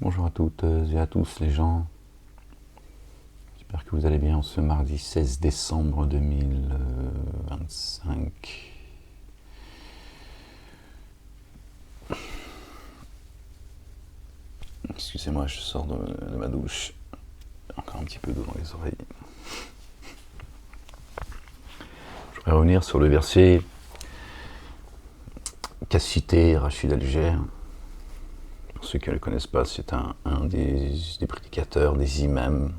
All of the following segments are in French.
Bonjour à toutes et à tous les gens. J'espère que vous allez bien ce mardi 16 décembre 2025. Excusez-moi, je sors de ma douche. Encore un petit peu d'eau dans les oreilles. Je voudrais revenir sur le verset qu'a cité Rachid Alger. Pour ceux qui ne le connaissent pas, c'est un des prédicateurs, des imams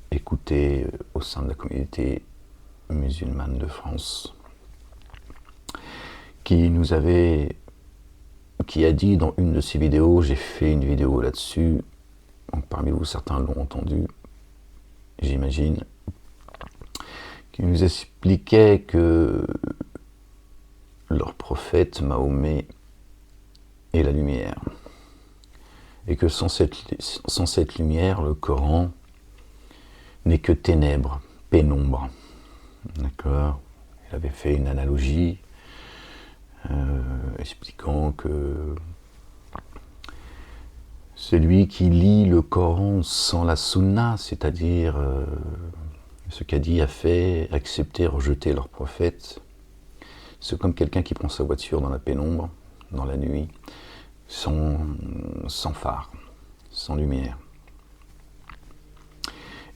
écoutés au sein de la communauté musulmane de France, qui a dit dans une de ses vidéos, j'ai fait une vidéo là-dessus, donc parmi vous certains l'ont entendu, j'imagine, qui nous expliquait que leur prophète Mahomet est la lumière, et que sans cette lumière, le Coran n'est que ténèbres, pénombre. D'accord ? Il avait fait une analogie expliquant que celui qui lit le Coran sans la sunna, c'est-à-dire ce qu'a dit, a fait, accepté, rejeté leur prophète, c'est comme quelqu'un qui prend sa voiture dans la pénombre, dans la nuit, sans phare, sans lumière.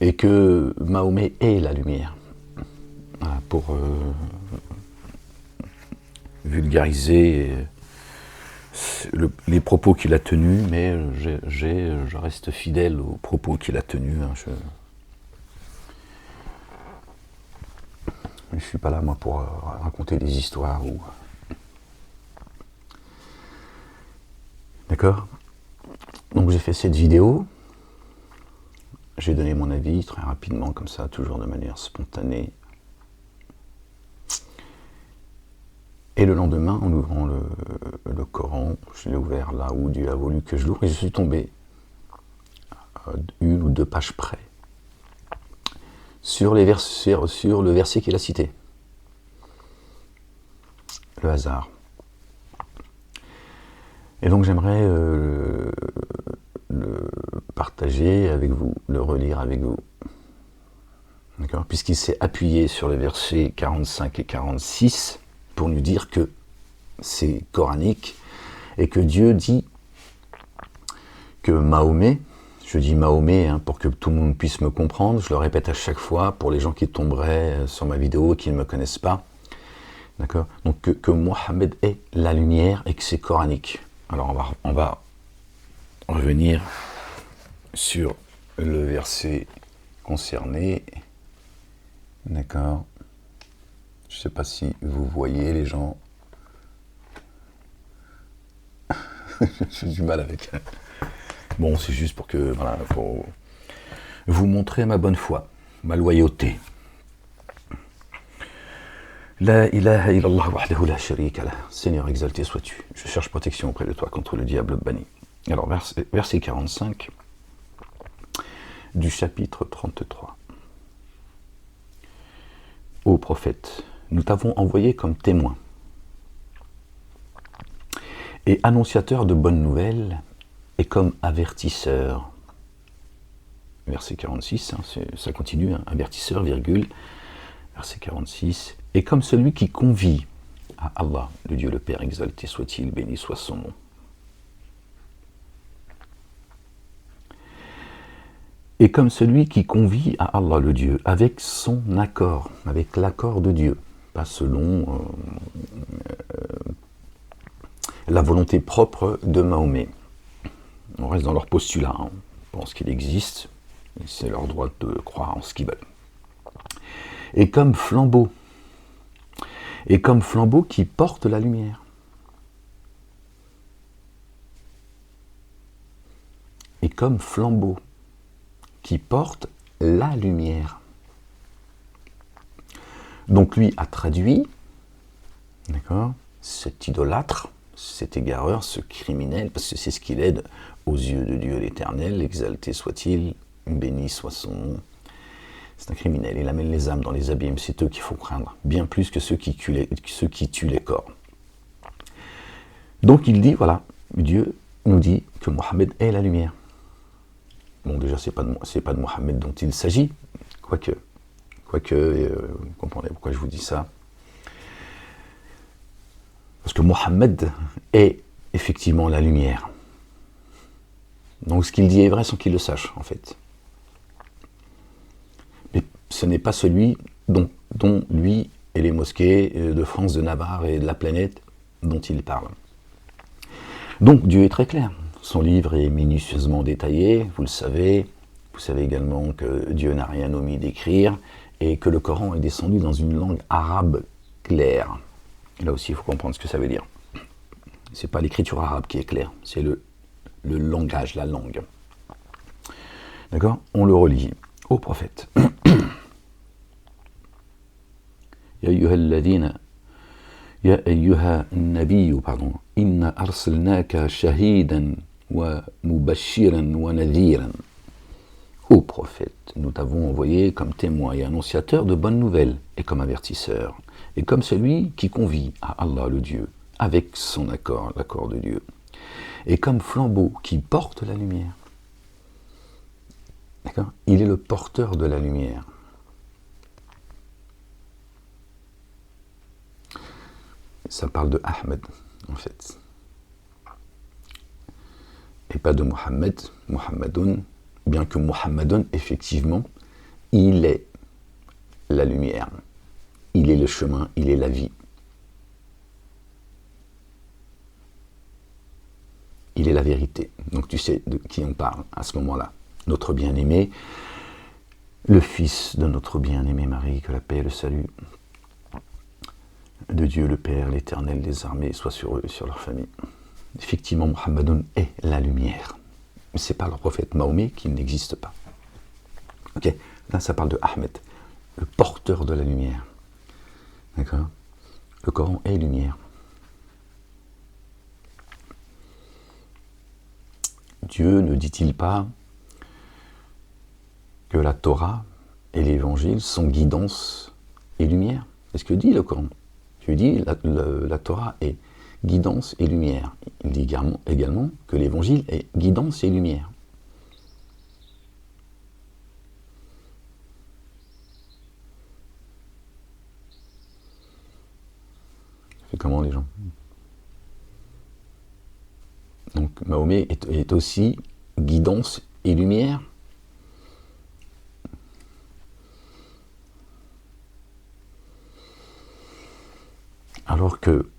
Et que Mahomet est la lumière. Voilà, pour vulgariser les propos qu'il a tenus, mais je reste fidèle aux propos qu'il a tenus. Je ne suis pas là, moi, pour raconter des histoires. D'accord ? Donc j'ai fait cette vidéo. J'ai donné mon avis très rapidement, comme ça, toujours de manière spontanée. Et le lendemain, en ouvrant le Coran, je l'ai ouvert là où Dieu a voulu que je l'ouvre, et je suis tombé une ou deux pages près sur le verset qu'il a cité. Le hasard. Et donc j'aimerais le partager avec vous, le relire avec vous. D'accord ? Puisqu'il s'est appuyé sur les versets 45 et 46 pour nous dire que c'est coranique et que Dieu dit que Mahomet, je dis Mahomet pour que tout le monde puisse me comprendre, je le répète à chaque fois pour les gens qui tomberaient sur ma vidéo et qui ne me connaissent pas, d'accord ? Donc que Mohammed est la lumière et que c'est coranique. Alors on va revenir sur le verset concerné, d'accord ? Je ne sais pas si vous voyez les gens. J'ai du mal avec. Bon, c'est juste pour que, voilà, pour vous montrer ma bonne foi, ma loyauté. La ilaha illallah wahdahu la sharika lah. Seigneur exalté sois-tu. Je cherche protection auprès de toi contre le diable banni. Alors, verset 45 du chapitre 33. Ô prophète, nous t'avons envoyé comme témoin et annonciateur de bonnes nouvelles et comme avertisseur. Verset 46, ça continue, avertisseur, virgule, verset 46, et comme celui qui convie à Allah, le Dieu le Père exalté soit-il, béni soit son nom. Et comme celui qui convie à Allah le Dieu, avec son accord, avec l'accord de Dieu, pas selon la volonté propre de Mahomet. On reste dans leur postulat, on pense qu'il existe, et c'est leur droit de croire en ce qu'ils veulent. Et comme flambeau qui porte la lumière. Et comme flambeau qui porte la lumière. Donc lui a traduit, d'accord, cet idolâtre, cet égareur, ce criminel, parce que c'est ce qu'il est aux yeux de Dieu l'Éternel, exalté soit-il, béni soit son nom. C'est un criminel, il amène les âmes dans les abîmes, c'est eux qu'il faut craindre, bien plus que ceux qui tuent les corps. Donc il dit, voilà, Dieu nous dit que Mohammed est la lumière. Bon, déjà, c'est pas de Mohammed dont il s'agit, quoique, vous comprenez pourquoi je vous dis ça. Parce que Mohammed est effectivement la lumière. Donc ce qu'il dit est vrai sans qu'il le sache, en fait. Mais ce n'est pas celui dont lui et les mosquées de France, de Navarre et de la planète dont il parle. Donc Dieu est très clair. Son livre est minutieusement détaillé, vous le savez. Vous savez également que Dieu n'a rien omis d'écrire et que le Coran est descendu dans une langue arabe claire. Là aussi, il faut comprendre ce que ça veut dire. Ce n'est pas l'écriture arabe qui est claire, c'est le langage, la langue. D'accord? On le relit au prophète. Ya ayyuha nabiy, inna arsalnaka shahidan wa mubashiran wa nadhiran. Ô prophète, nous t'avons envoyé comme témoin et annonciateur de bonnes nouvelles et comme avertisseur, et comme celui qui convie à Allah le Dieu, avec son accord, l'accord de Dieu, et comme flambeau qui porte la lumière. D'accord? Il est le porteur de la lumière. Ça parle de Ahmed, en fait. Et pas de Mohammed, Muhammadun, bien que Muhammadun, effectivement, il est la lumière. Il est le chemin, il est la vie. Il est la vérité. Donc tu sais de qui on parle à ce moment-là. Notre bien-aimé, le fils de notre bien-aimée Marie, que la paix et le salut de Dieu le Père, l'Éternel des armées, soit sur eux et sur leur famille. Effectivement, Muhammadun est la lumière. Mais ce n'est pas le prophète Mahomet qui n'existe pas. Ok, là ça parle de Ahmed, le porteur de la lumière. D'accord? Le Coran est lumière. Dieu ne dit-il pas que la Torah et l'Évangile sont guidance et lumière? C'est ce que dit le Coran. Dieu dit la Torah est guidance et lumière. Il dit également que l'Évangile est guidance et lumière. C'est comment les gens? Donc Mahomet est aussi guidance et lumière. Alors que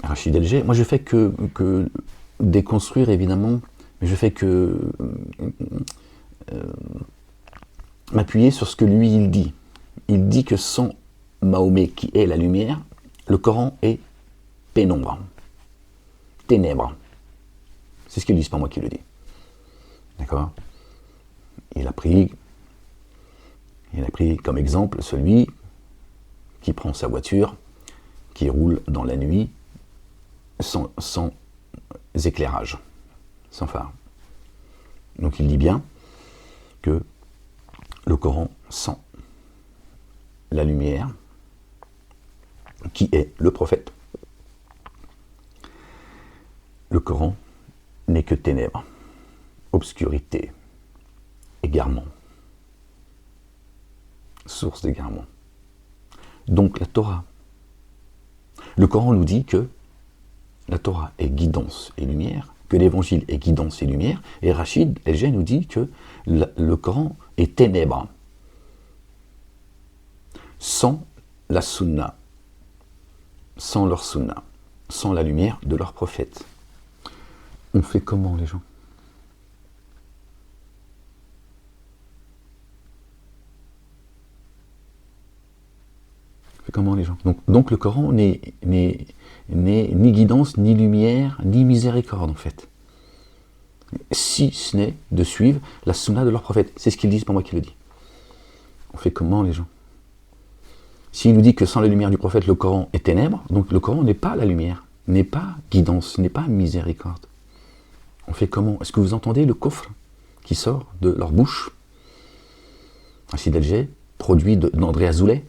Rachid Alger, moi je fais que déconstruire évidemment, mais je fais que m'appuyer sur ce que lui il dit. Il dit que sans Mahomet qui est la lumière, le Coran est pénombre, ténèbres. C'est ce qu'il dit, c'est pas moi qui le dis. D'accord? Il a pris comme exemple celui qui prend sa voiture, qui roule dans la nuit sans éclairage, sans phare. Donc il dit bien que le Coran sent la lumière qui est le prophète. Le Coran n'est que ténèbres, obscurité, égarement, source d'égarement. Donc la Torah. Le Coran nous dit que la Torah est guidance et lumière, que l'Évangile est guidance et lumière, et Rachid El-J nous dit que le Coran est ténèbres, sans la sunna, sans leur sunna, sans la lumière de leur prophète. On fait comment les gens? Comment les gens? Donc le Coran n'est ni guidance, ni lumière, ni miséricorde en fait. Si ce n'est de suivre la sunna de leur prophète. C'est ce qu'ils disent, c'est pas moi qui le dis. On fait comment les gens? S'il nous dit que sans la lumière du prophète, le Coran est ténèbres, donc le Coran n'est pas la lumière, n'est pas guidance, n'est pas miséricorde. On fait comment? Est-ce que vous entendez le kufr qui sort de leur bouche? Rachid El-J, produit d'André Azoulay,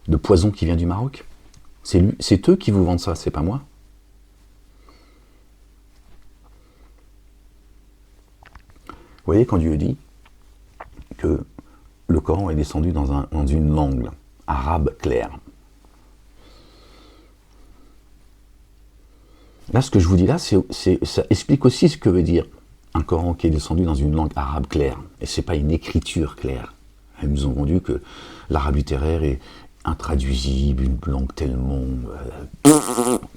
de poison qui vient du Maroc. C'est eux qui vous vendent ça, c'est pas moi. voyez, quand Dieu dit que le Coran est descendu dans une langue arabe claire. Là, ce que je vous dis là, ça explique aussi ce que veut dire un Coran qui est descendu dans une langue arabe claire. Et ce n'est pas une écriture claire. Ils nous ont vendu que l'arabe littéraire est intraduisible, une langue tellement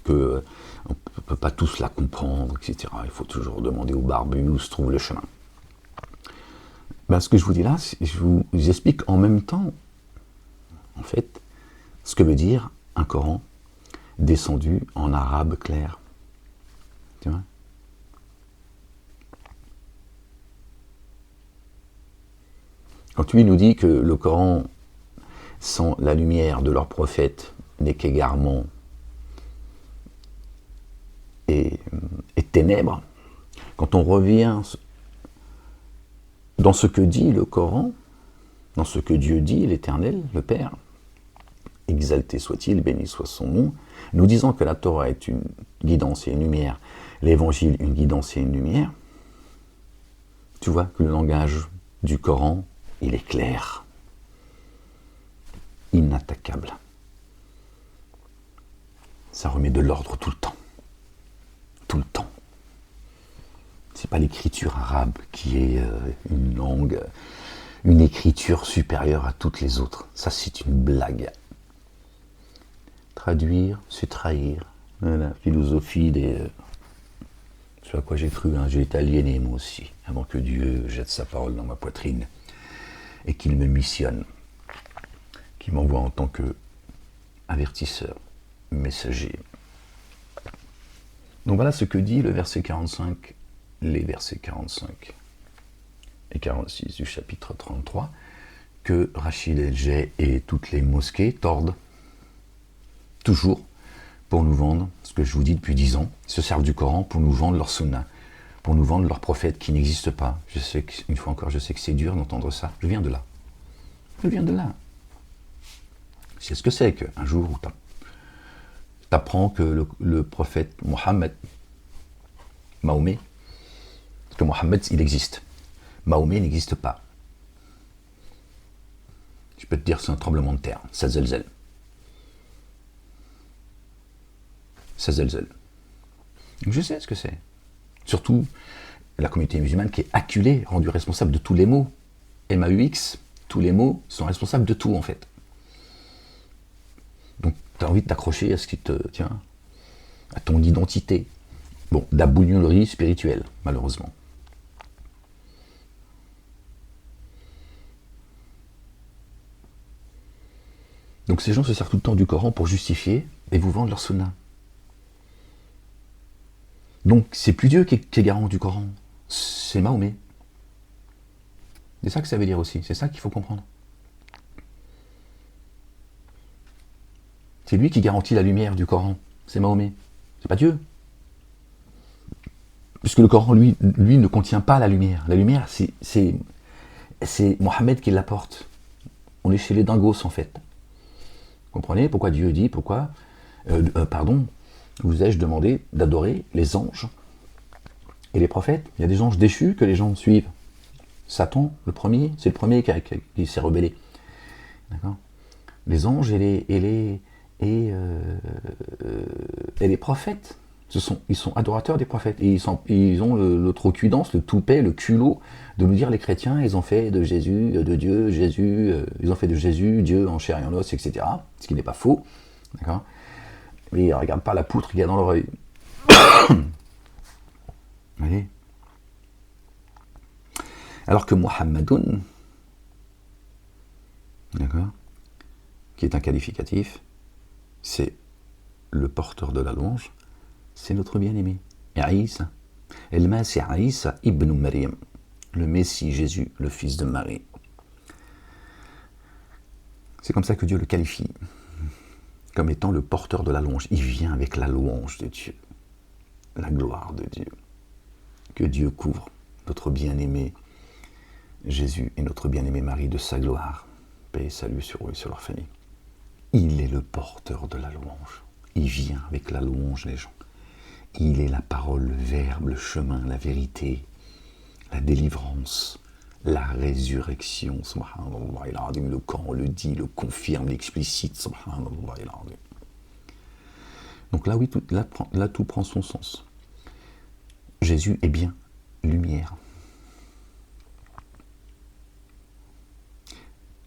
que on ne peut pas tous la comprendre, etc. Il faut toujours demander au barbu où se trouve le chemin. Ben, ce que je vous dis là, je vous explique en même temps, en fait, ce que veut dire un Coran descendu en arabe clair. Tu vois ? Quand lui nous dit que le Coran, sans la lumière de leur prophète, n'est qu'égarement et ténèbres, quand on revient dans ce que dit le Coran, dans ce que Dieu dit, l'Éternel, le Père, exalté soit-il, béni soit son nom, nous disant que la Torah est une guidance et une lumière, l'Évangile une guidance et une lumière, tu vois que le langage du Coran, il est clair, inattaquable. Ça remet de l'ordre tout le temps. Tout le temps. C'est pas l'écriture arabe qui est une langue, une écriture supérieure à toutes les autres. Ça, c'est une blague. Traduire, c'est trahir. La philosophie des... ce à quoi j'ai cru, hein. J'ai été aliéné moi aussi, avant que Dieu jette sa parole dans ma poitrine et qu'il me missionne, qu'il m'envoie en tant que avertisseur, messager. Donc voilà ce que dit le verset 45, les versets 45 et 46 du chapitre 33, que Rachid El-Jay et toutes les mosquées tordent toujours pour nous vendre ce que je vous dis depuis 10 ans. Ils se servent du Coran pour nous vendre leur sunna, pour nous vendre leur prophète qui n'existe pas. Je sais qu'une fois encore, je sais que c'est dur d'entendre ça. Je viens de là. Je viens de là. C'est ce que c'est qu'un jour où tu apprends que le prophète Mohammed, Mahomet, que Mohammed, il existe. Mahomet n'existe pas. Je peux te dire, c'est un tremblement de terre. Ça zelzel. Ça zelzel. Je sais ce que c'est. Surtout la communauté musulmane qui est acculée, rendue responsable de tous les maux. MAUX, tous les maux sont responsables de tout en fait. Donc tu as envie de t'accrocher à ce qui te tient, à ton identité. Bon, de la bougnonnerie spirituelle, malheureusement. Donc ces gens se servent tout le temps du Coran pour justifier et vous vendre leur sunna. Donc c'est plus Dieu qui est garant du Coran, c'est Mahomet. C'est ça que ça veut dire aussi, c'est ça qu'il faut comprendre. C'est lui qui garantit la lumière du Coran, c'est Mahomet, c'est pas Dieu. Puisque le Coran, lui ne contient pas la lumière. La lumière, c'est Mohammed qui l'apporte. On est chez les dingos en fait. Vous comprenez pourquoi Dieu dit, vous ai-je demandé d'adorer les anges et les prophètes. Il y a des anges déchus que les gens suivent. Satan, c'est le premier qui s'est rebellé. D'accord ? Les anges et les prophètes, ils sont adorateurs des prophètes. Et ils ont l'outrecuidance, le toupet, le culot de nous dire les chrétiens, ils ont fait de Jésus, de Dieu, ils ont fait de Jésus, Dieu en chair et en os, etc. Ce qui n'est pas faux. D'accord ? Mais ils ne regardent pas la poutre qu'il y a dans l'oreille. Vous voyez ? Alors que Muhammadun, d'accord, qui est un qualificatif, c'est le porteur de la louange, c'est notre bien-aimé. Et Isa, El-Masih Isa ibn Maryam, le Messie Jésus, le fils de Marie. C'est comme ça que Dieu le qualifie, comme étant le porteur de la louange. Il vient avec la louange de Dieu, la gloire de Dieu, que Dieu couvre, notre bien-aimé Jésus et notre bien-aimée Marie de sa gloire. Paix et salut sur eux et sur leur famille. Il est le porteur de la louange. Il vient avec la louange, les gens. Il est la parole, le verbe, le chemin, la vérité, la délivrance, la résurrection, subhanallah al-azim, le Coran le dit, le confirme, l'explicite, subhanallah al-azim. Donc là, oui, là, tout prend son sens. Jésus est bien lumière.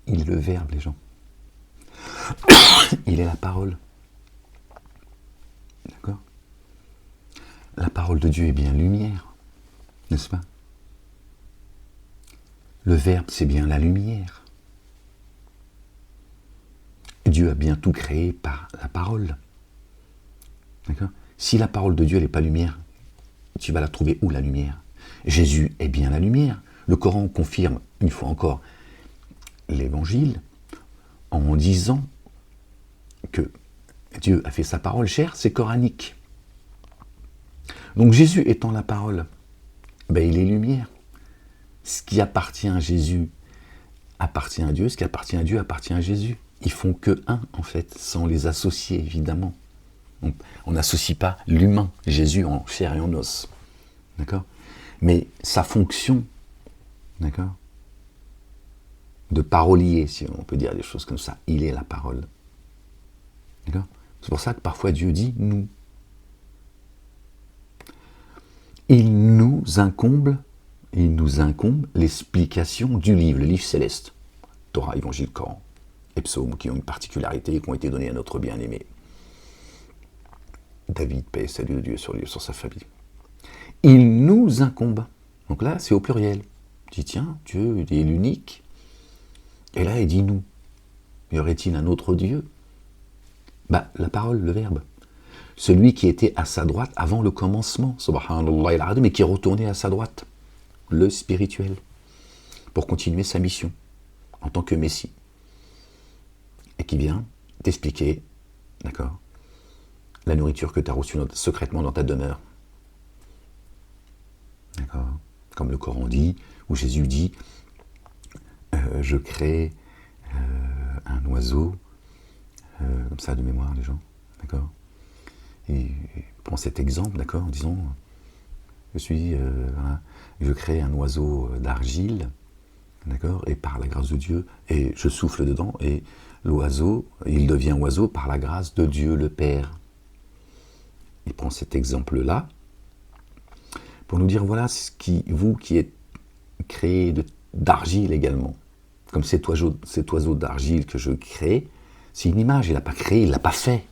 Il est le Verbe, les gens. Il est la parole. D'accord ? La parole de Dieu est bien lumière, n'est-ce pas ? Le Verbe, c'est bien la lumière. Dieu a bien tout créé par la parole. D'accord ? Si la parole de Dieu n'est pas lumière, tu vas la trouver où, la lumière ? Jésus est bien la lumière. Le Coran confirme, une fois encore, l'Évangile en disant que Dieu a fait sa parole chère, c'est coranique. Donc Jésus étant la parole, il est lumière. Ce qui appartient à Jésus appartient à Dieu, ce qui appartient à Dieu appartient à Jésus. Ils font que un, en fait, sans les associer, évidemment. Donc, on n'associe pas l'humain, Jésus, en chair et en os. D'accord ? Mais sa fonction, d'accord, de parolier, si on peut dire des choses comme ça, il est la parole. D'accord ? C'est pour ça que parfois Dieu dit « nous ». Il nous incombe l'explication du livre, le livre céleste. Torah, Évangile, Coran et Psaumes, qui ont une particularité et qui ont été donnés à notre bien-aimé. David, paix et salut de Dieu sur lui, sur sa famille. Il nous incombe. Donc là, c'est au pluriel. Il dit, tiens, Dieu est l'unique. Et là, il dit nous. Y aurait-il un autre Dieu ? La parole, le Verbe. Celui qui était à sa droite avant le commencement, subhanallah al-azim, mais qui est retourné à sa droite, le spirituel, pour continuer sa mission en tant que Messie. Et qui vient t'expliquer, d'accord, la nourriture que tu as reçue secrètement dans ta demeure. D'accord ? Comme le Coran dit, où Jésus dit, je crée un oiseau, comme ça de mémoire les gens, d'accord ? Et prends cet exemple, d'accord, en disant, je crée un oiseau d'argile, d'accord, et par la grâce de Dieu, et je souffle dedans, et l'oiseau, il devient oiseau par la grâce de Dieu le Père. Il prend cet exemple-là pour nous dire, voilà, vous qui êtes créé d'argile également, comme cet oiseau d'argile que je crée, c'est une image, il n'a pas créé, il ne l'a pas fait.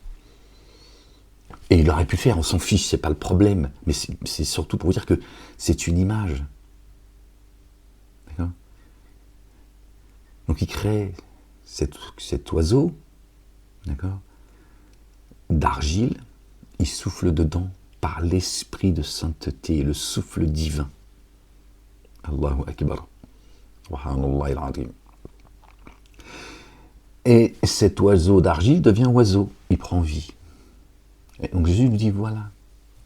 Et il aurait pu faire, on s'en fiche, c'est pas le problème. Mais c'est surtout pour vous dire que c'est une image. D'accord ? Donc il crée cet oiseau, d'accord, d'argile, il souffle dedans par l'esprit de sainteté, le souffle divin. Allahu Akbar. Subhanallah al-azim. Et cet oiseau d'argile devient oiseau, il prend vie. Et donc Jésus nous dit, voilà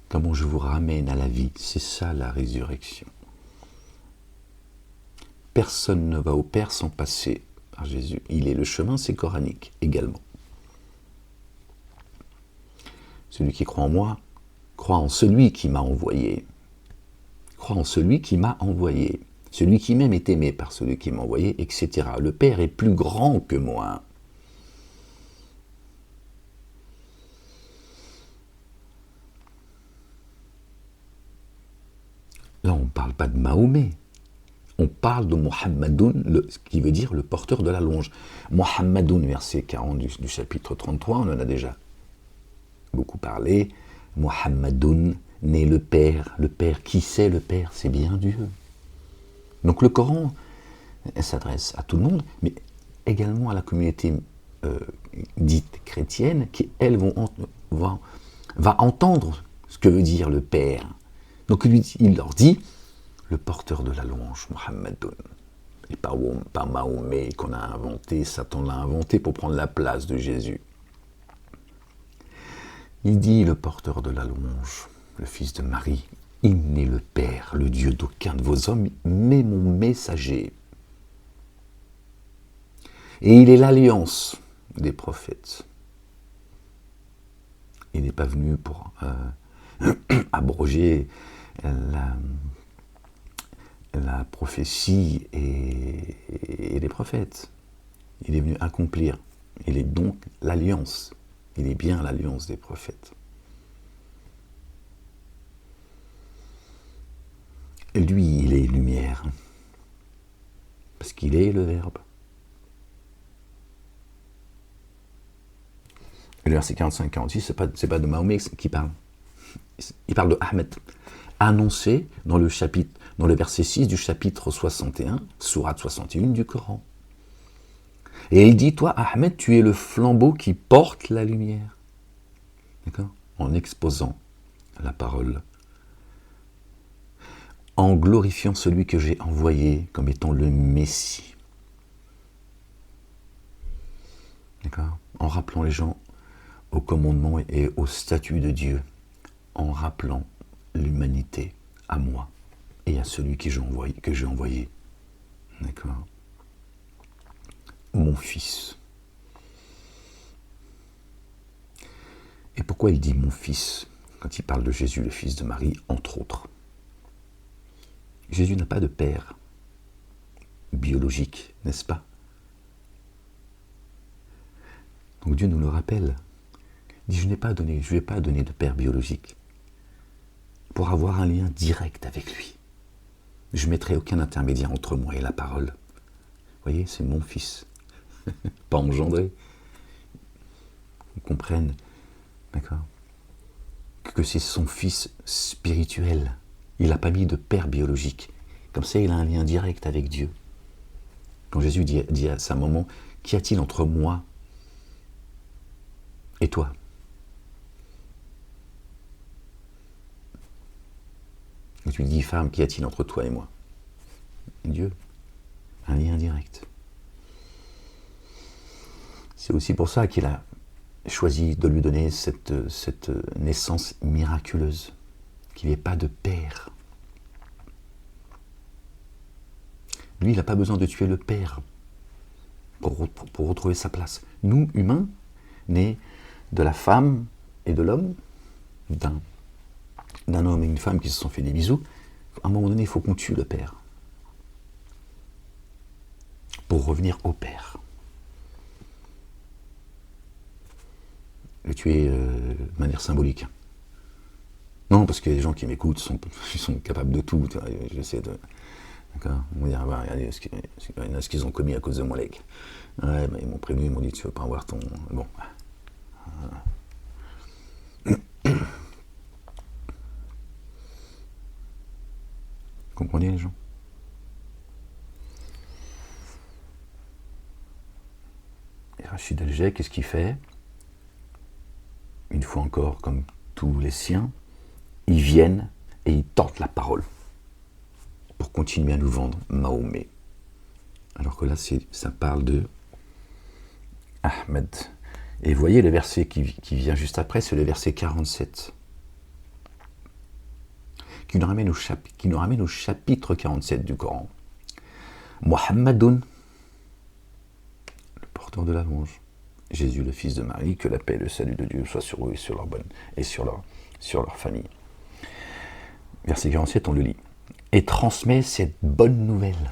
comment je vous ramène à la vie. C'est ça la résurrection. Personne ne va au Père sans passer par Jésus. Il est le chemin, c'est coranique également. Celui qui croit en moi, croit en celui qui m'a envoyé. Croit en celui qui m'a envoyé. Celui qui m'aime est aimé par celui qui m'a envoyé, etc. Le Père est plus grand que moi. Là, on ne parle pas de Mahomet. On parle de Muhammadoun, ce qui veut dire le porteur de la longe. Muhammadoun, verset 40 du chapitre 33, on en a déjà beaucoup parlé. Muhammadoun, né le Père. Le Père, qui c'est le Père ? C'est bien Dieu. Donc le Coran s'adresse à tout le monde, mais également à la communauté dite chrétienne, qui, elle, va entendre ce que veut dire le Père. Donc il leur dit, le porteur de la longe, Muhammadoun, et pas Mahomet qu'on a inventé, Satan l'a inventé pour prendre la place de Jésus. Il dit, le porteur de la longe, le fils de Marie, il n'est le Père, le Dieu d'aucun de vos hommes, mais mon messager. Et il est l'alliance des prophètes. Il n'est pas venu pour abroger la prophétie et les prophètes. Il est venu accomplir. Il est donc l'alliance. Il est bien l'alliance des prophètes. Et lui, il est lumière. Parce qu'il est le Verbe. Et le verset 45-46, c'est pas de Mahomet qui parle. Il parle de Ahmed. Annoncé dans le verset 6 du chapitre 61, sourate 61 du Coran. Et il dit, toi, Ahmed, tu es le flambeau qui porte la lumière. D'accord ? En exposant la parole. En glorifiant celui que j'ai envoyé comme étant le Messie. D'accord ? En rappelant les gens au commandement et au statut de Dieu. En rappelant l'humanité à moi et à celui que j'ai envoyé. D'accord ? Mon fils. Et pourquoi il dit mon fils quand il parle de Jésus, le fils de Marie, entre autres ? Jésus n'a pas de père biologique, n'est-ce pas ? Donc Dieu nous le rappelle. Il dit, je ne lui ai pas donné de père biologique pour avoir un lien direct avec lui. Je ne mettrai aucun intermédiaire entre moi et la parole. Vous voyez, c'est mon fils. Pas engendré. On comprenne, d'accord, que c'est son fils spirituel. Il n'a pas mis de père biologique. Comme ça, il a un lien direct avec Dieu. Quand Jésus dit à sa maman, qu'y a-t-il entre moi et toi ? Et tu lui dis, femme, qu'y a-t-il entre toi et moi ? Dieu, un lien direct. C'est aussi pour ça qu'il a choisi de lui donner cette naissance miraculeuse, qu'il n'ait pas de père. Lui, il n'a pas besoin de tuer le père pour retrouver sa place. Nous, humains, nés de la femme et de l'homme, d'un homme et une femme qui se sont fait des bisous, à un moment donné, il faut qu'on tue le père pour revenir au père. Le tuer de manière symbolique. Non, parce que les gens qui m'écoutent sont capables de tout. J'essaie de... D'accord ? On va dire, bah, regardez, il y en a ce qu'ils ont commis à cause de Molek. Ouais, bah, ils m'ont prévenu, ils m'ont dit, tu veux pas avoir ton... Bon. Comprenez les gens ? Et Rachid Alger, qu'est-ce qu'il fait ? Une fois encore, comme tous les siens, ils viennent et ils tentent la parole pour continuer à nous vendre Mahomet. Alors que là, ça parle de Ahmed. Et vous voyez le verset qui vient juste après, c'est le verset 47. Qui nous ramène au chapitre 47 du Coran. Muhammadun, le porteur de la louange. Jésus, le fils de Marie, que la paix et le salut de Dieu soient sur eux et sur leur famille. Verset 47, on le lit. Et transmet cette bonne nouvelle.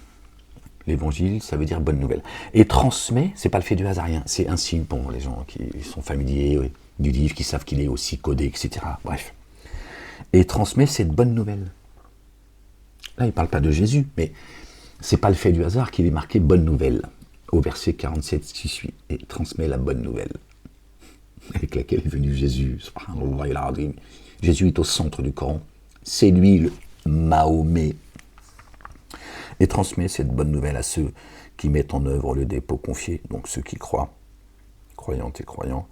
L'évangile, ça veut dire bonne nouvelle. Et transmet, c'est pas le fait du hasardien, c'est un signe pour les gens qui sont familiers du livre, qui savent qu'il est aussi codé, etc. Bref. Et transmet cette bonne nouvelle. Là, il ne parle pas de Jésus, mais c'est pas le fait du hasard qu'il est marqué bonne nouvelle. Au verset 47 qui suit, et transmet la bonne nouvelle, avec laquelle est venu Jésus. Subhanallah al-Azim. Jésus est au centre du Coran. C'est lui le Mahomet. Et transmet cette bonne nouvelle à ceux qui mettent en œuvre le dépôt confié, donc ceux qui croient, croyantes et croyants,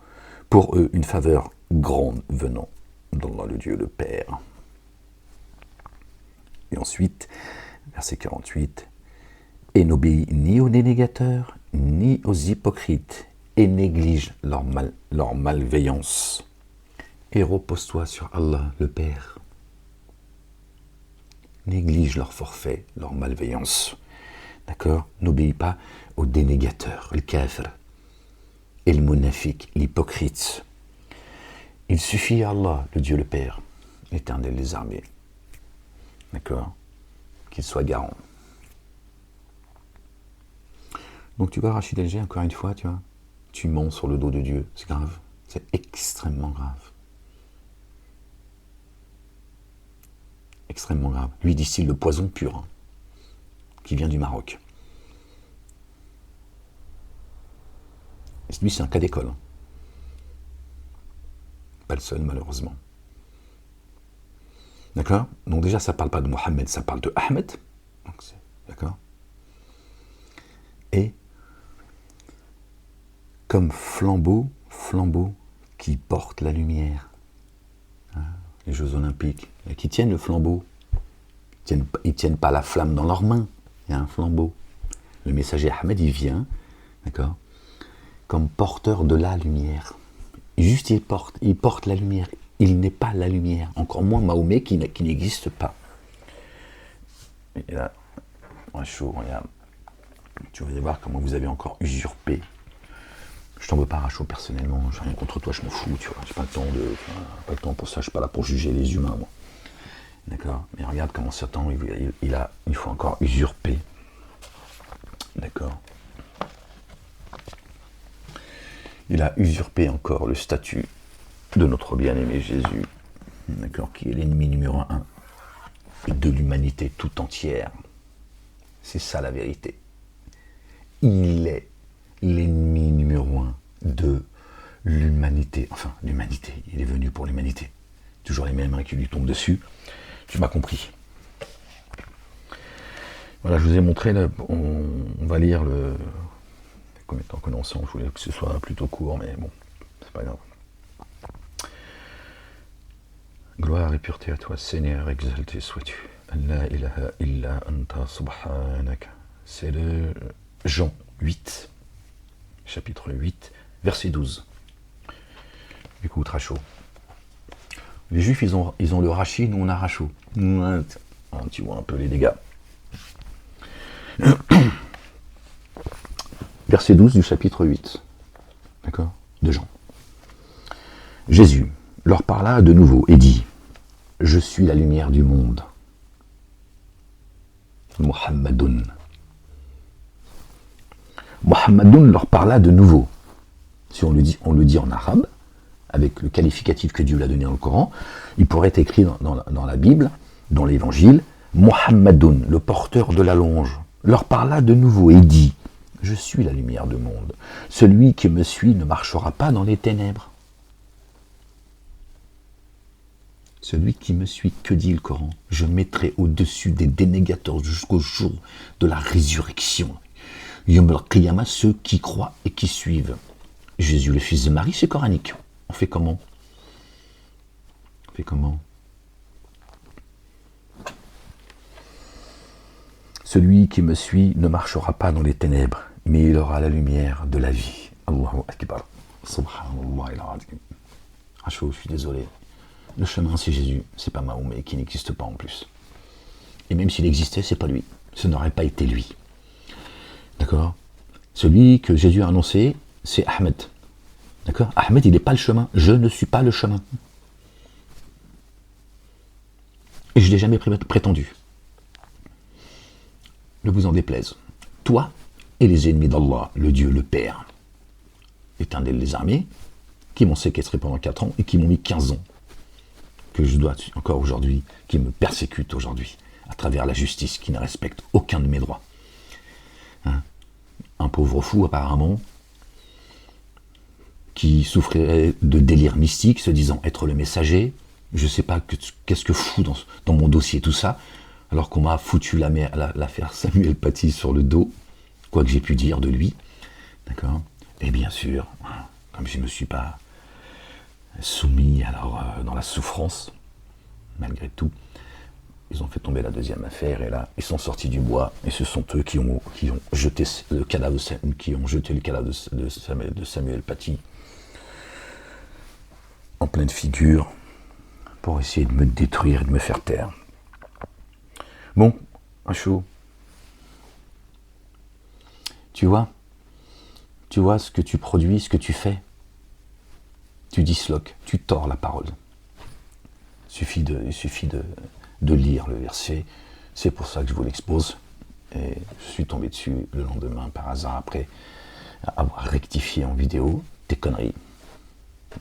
pour eux une faveur grande venant d'Allah le Dieu le Père. Et ensuite, verset 48, et n'obéit ni aux dénégateurs, ni aux hypocrites, et néglige leur malveillance. Et repose-toi sur Allah le Père. Néglige leur forfait, leur malveillance. D'accord ? N'obéis pas aux dénégateurs, le kafir, et le munafiq, l'hypocrite. Il suffit à Allah, le Dieu le Père, l'éternel des armées. D'accord ? qu'il soit garant. Donc tu vois, Rachid Alger, encore une fois, tu vois, tu mens sur le dos de Dieu, c'est grave, c'est extrêmement grave. Extrêmement grave. Lui distille le poison pur, qui vient du Maroc. Lui, c'est un cas d'école. Pas le seul, malheureusement. D'accord? Donc déjà, ça ne parle pas de Mohammed, ça parle de Ahmed. D'accord? Et comme flambeau qui porte la lumière. Les Jeux Olympiques, qui tiennent le flambeau. Ils ne tiennent pas la flamme dans leurs mains. Il y a un flambeau. Le messager Ahmed, il vient, d'accord, comme porteur de la lumière. Juste, il porte la lumière. Il n'est pas la lumière. Encore moins Mahomet qui n'existe pas. Et là, chaud, regarde. Tu vas voir comment vous avez encore usurpé. Je t'en veux pas, Rachaud, personnellement. J'ai rien contre toi, je m'en fous, tu vois. J'ai pas le temps pour ça. Je suis pas là pour juger les humains, moi. D'accord? Mais regarde comment Satan, il faut encore usurper. D'accord? Il a usurpé encore le statut de notre bien-aimé Jésus, d'accord, qui est l'ennemi numéro 1 de l'humanité tout entière. C'est ça la vérité. Il est l'ennemi numéro 1 de l'humanité. Enfin, l'humanité, il est venu pour l'humanité. Toujours les mêmes mains qui lui tombent dessus. Tu m'as compris. Voilà, je vous ai montré, là, on va lire le... Combien de temps qu'on est ensemble? Je voulais que ce soit plutôt court, mais bon, c'est pas grave. Gloire et pureté à toi, Seigneur, exalté sois-tu. La ilaha illa anta subhanaka. C'est le Jean 8, chapitre 8, verset 12. Écoute, Rachaud. Les Juifs, ils ont le Rachi, nous on a Rachaud. Tu vois un peu les dégâts. Verset 12 du chapitre 8. D'accord? De Jean. Jésus leur parla de nouveau et dit: Je suis la lumière du monde. Muhammadoun. Muhammadoun leur parla de nouveau. Si on le dit en arabe, avec le qualificatif que Dieu l'a donné dans le Coran, il pourrait être écrit dans la Bible, dans l'Évangile, Muhammadoun, le porteur de la longe, leur parla de nouveau et dit: Je suis la lumière du monde. Celui qui me suit ne marchera pas dans les ténèbres. Celui qui me suit, que dit le Coran? Je mettrai au-dessus des dénégateurs jusqu'au jour de la résurrection. Yom al-Qiyamah, ceux qui croient et qui suivent. Jésus, le fils de Marie, c'est coranique. On fait comment? Celui qui me suit ne marchera pas dans les ténèbres, mais il aura la lumière de la vie. Allahu Akbar. Subhanallah al-Azim. Rachaud, je suis désolé. Le chemin, c'est Jésus, c'est pas Mahomet, qui n'existe pas en plus. Et même s'il existait, c'est pas lui. Ce n'aurait pas été lui. D'accord? Celui que Jésus a annoncé, c'est Ahmed. D'accord? Ahmed, il n'est pas le chemin. Je ne suis pas le chemin. Et je ne l'ai jamais prétendu. Ne vous en déplaise. Toi et les ennemis d'Allah, le Dieu, le Père, l'Éternel des armées, qui m'ont séquestré pendant 4 ans et qui m'ont mis 15 ans, que je dois encore aujourd'hui, qui me persécutent aujourd'hui, à travers la justice, qui ne respecte aucun de mes droits. Un pauvre fou, apparemment, qui souffrait de délire mystique, se disant être le messager. Je ne sais pas qu'est-ce que fout dans mon dossier tout ça, alors qu'on m'a foutu l'affaire Samuel Paty sur le dos, quoi que j'ai pu dire de lui. D'accord? Et bien sûr, comme je ne me suis pas soumis dans la souffrance, malgré tout, ils ont fait tomber la deuxième affaire, et là, ils sont sortis du bois, et ce sont eux qui ont jeté le cadavre de Samuel Paty en pleine figure, pour essayer de me détruire et de me faire taire. Bon, un chaud. Tu vois ce que tu produis, ce que tu fais. Tu disloques, tu tords la parole. Il suffit de lire le verset C'est pour ça que je vous l'expose. Et je suis tombé dessus le lendemain par hasard après avoir rectifié en vidéo tes conneries.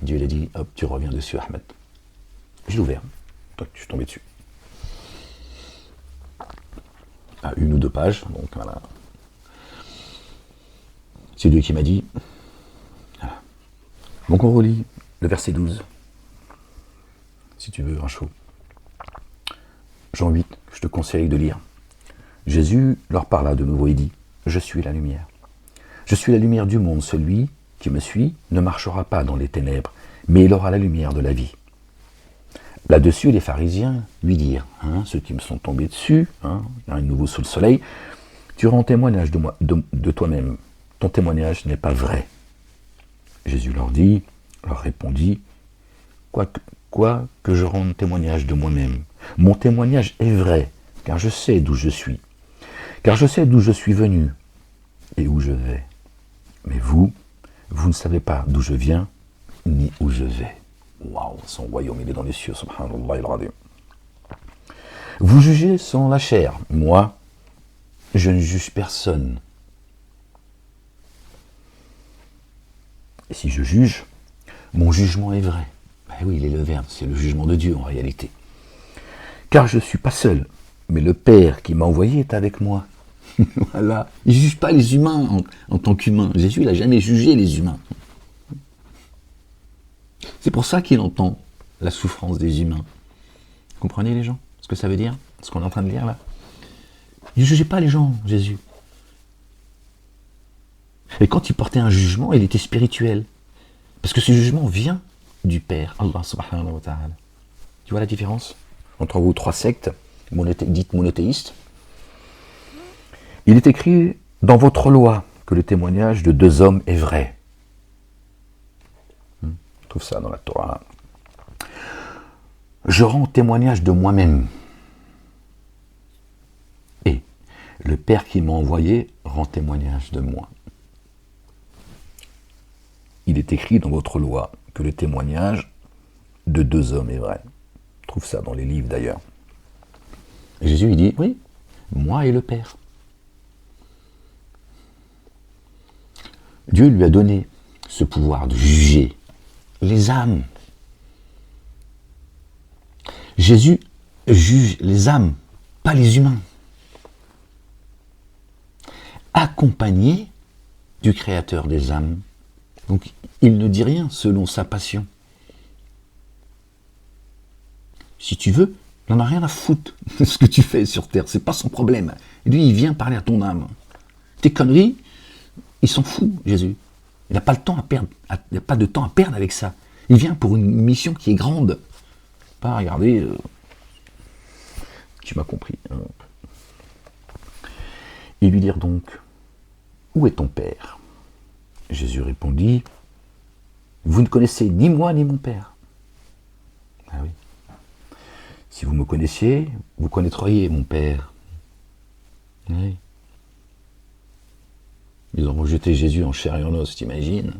Dieu l'a dit, hop, tu reviens dessus, Ahmed. Je l'ai ouvert, donc je suis tombé dessus. À 1 ou 2 pages, donc voilà. C'est Dieu qui m'a dit. Voilà. Donc on relit le verset 12. Si tu veux un chaud. Jean 8, je te conseille de lire. Jésus leur parla de nouveau et dit, je suis la lumière. Je suis la lumière du monde, celui qui me suit ne marchera pas dans les ténèbres, mais il aura la lumière de la vie. Là-dessus, les pharisiens lui dirent, ceux qui me sont tombés dessus, un nouveau sous le soleil, tu rends témoignage de toi-même, ton témoignage n'est pas vrai. Jésus leur répondit, quoi que je rende témoignage de moi-même, mon témoignage est vrai, car je sais d'où je suis, car je sais d'où je suis venu et où je vais. Mais vous ne savez pas d'où je viens, ni où je vais. Waouh, son royaume, il est dans les cieux, subhanallah il-azim. Vous jugez selon la chair. Moi, je ne juge personne. Et si je juge, mon jugement est vrai. Ben oui, il est le verbe, c'est le jugement de Dieu en réalité. Car je ne suis pas seul, mais le Père qui m'a envoyé est avec moi. Voilà. Il ne juge pas les humains en tant qu'humains. Jésus, il n'a jamais jugé les humains. C'est pour ça qu'il entend la souffrance des humains. Vous comprenez les gens ce que ça veut dire? Ce qu'on est en train de lire là? Il ne jugeait pas les gens, Jésus. Et quand il portait un jugement, il était spirituel. Parce que ce jugement vient du Père, Allah subhanahu wa ta'ala. Tu vois la différence entre vous 3 sectes, dites monothéistes? Il est écrit dans votre loi que le témoignage de 2 hommes est vrai. On trouve ça dans la Torah. Je rends témoignage de moi-même. Et le Père qui m'a envoyé rend témoignage de moi. Il est écrit dans votre loi que le témoignage de 2 hommes est vrai. On trouve ça dans les livres d'ailleurs. Et Jésus, il dit, oui, moi et le Père. Dieu lui a donné ce pouvoir de juger les âmes. Jésus juge les âmes, pas les humains. Accompagné du Créateur des âmes. Donc, il ne dit rien selon sa passion. Si tu veux, il n'en a rien à foutre de ce que tu fais sur Terre. C'est pas son problème. Et lui, il vient parler à ton âme. Tes conneries, il s'en fout, Jésus. Il n'a pas le temps à perdre. Il n'a pas de temps à perdre avec ça. Il vient pour une mission qui est grande. Pas regarder. Tu m'as compris. Ils lui dirent donc, où est ton Père? Jésus répondit, vous ne connaissez ni moi ni mon Père. Ah oui. Si vous me connaissiez, vous connaîtriez mon Père. Oui. Ils ont rejeté Jésus en chair et en os, t'imagines?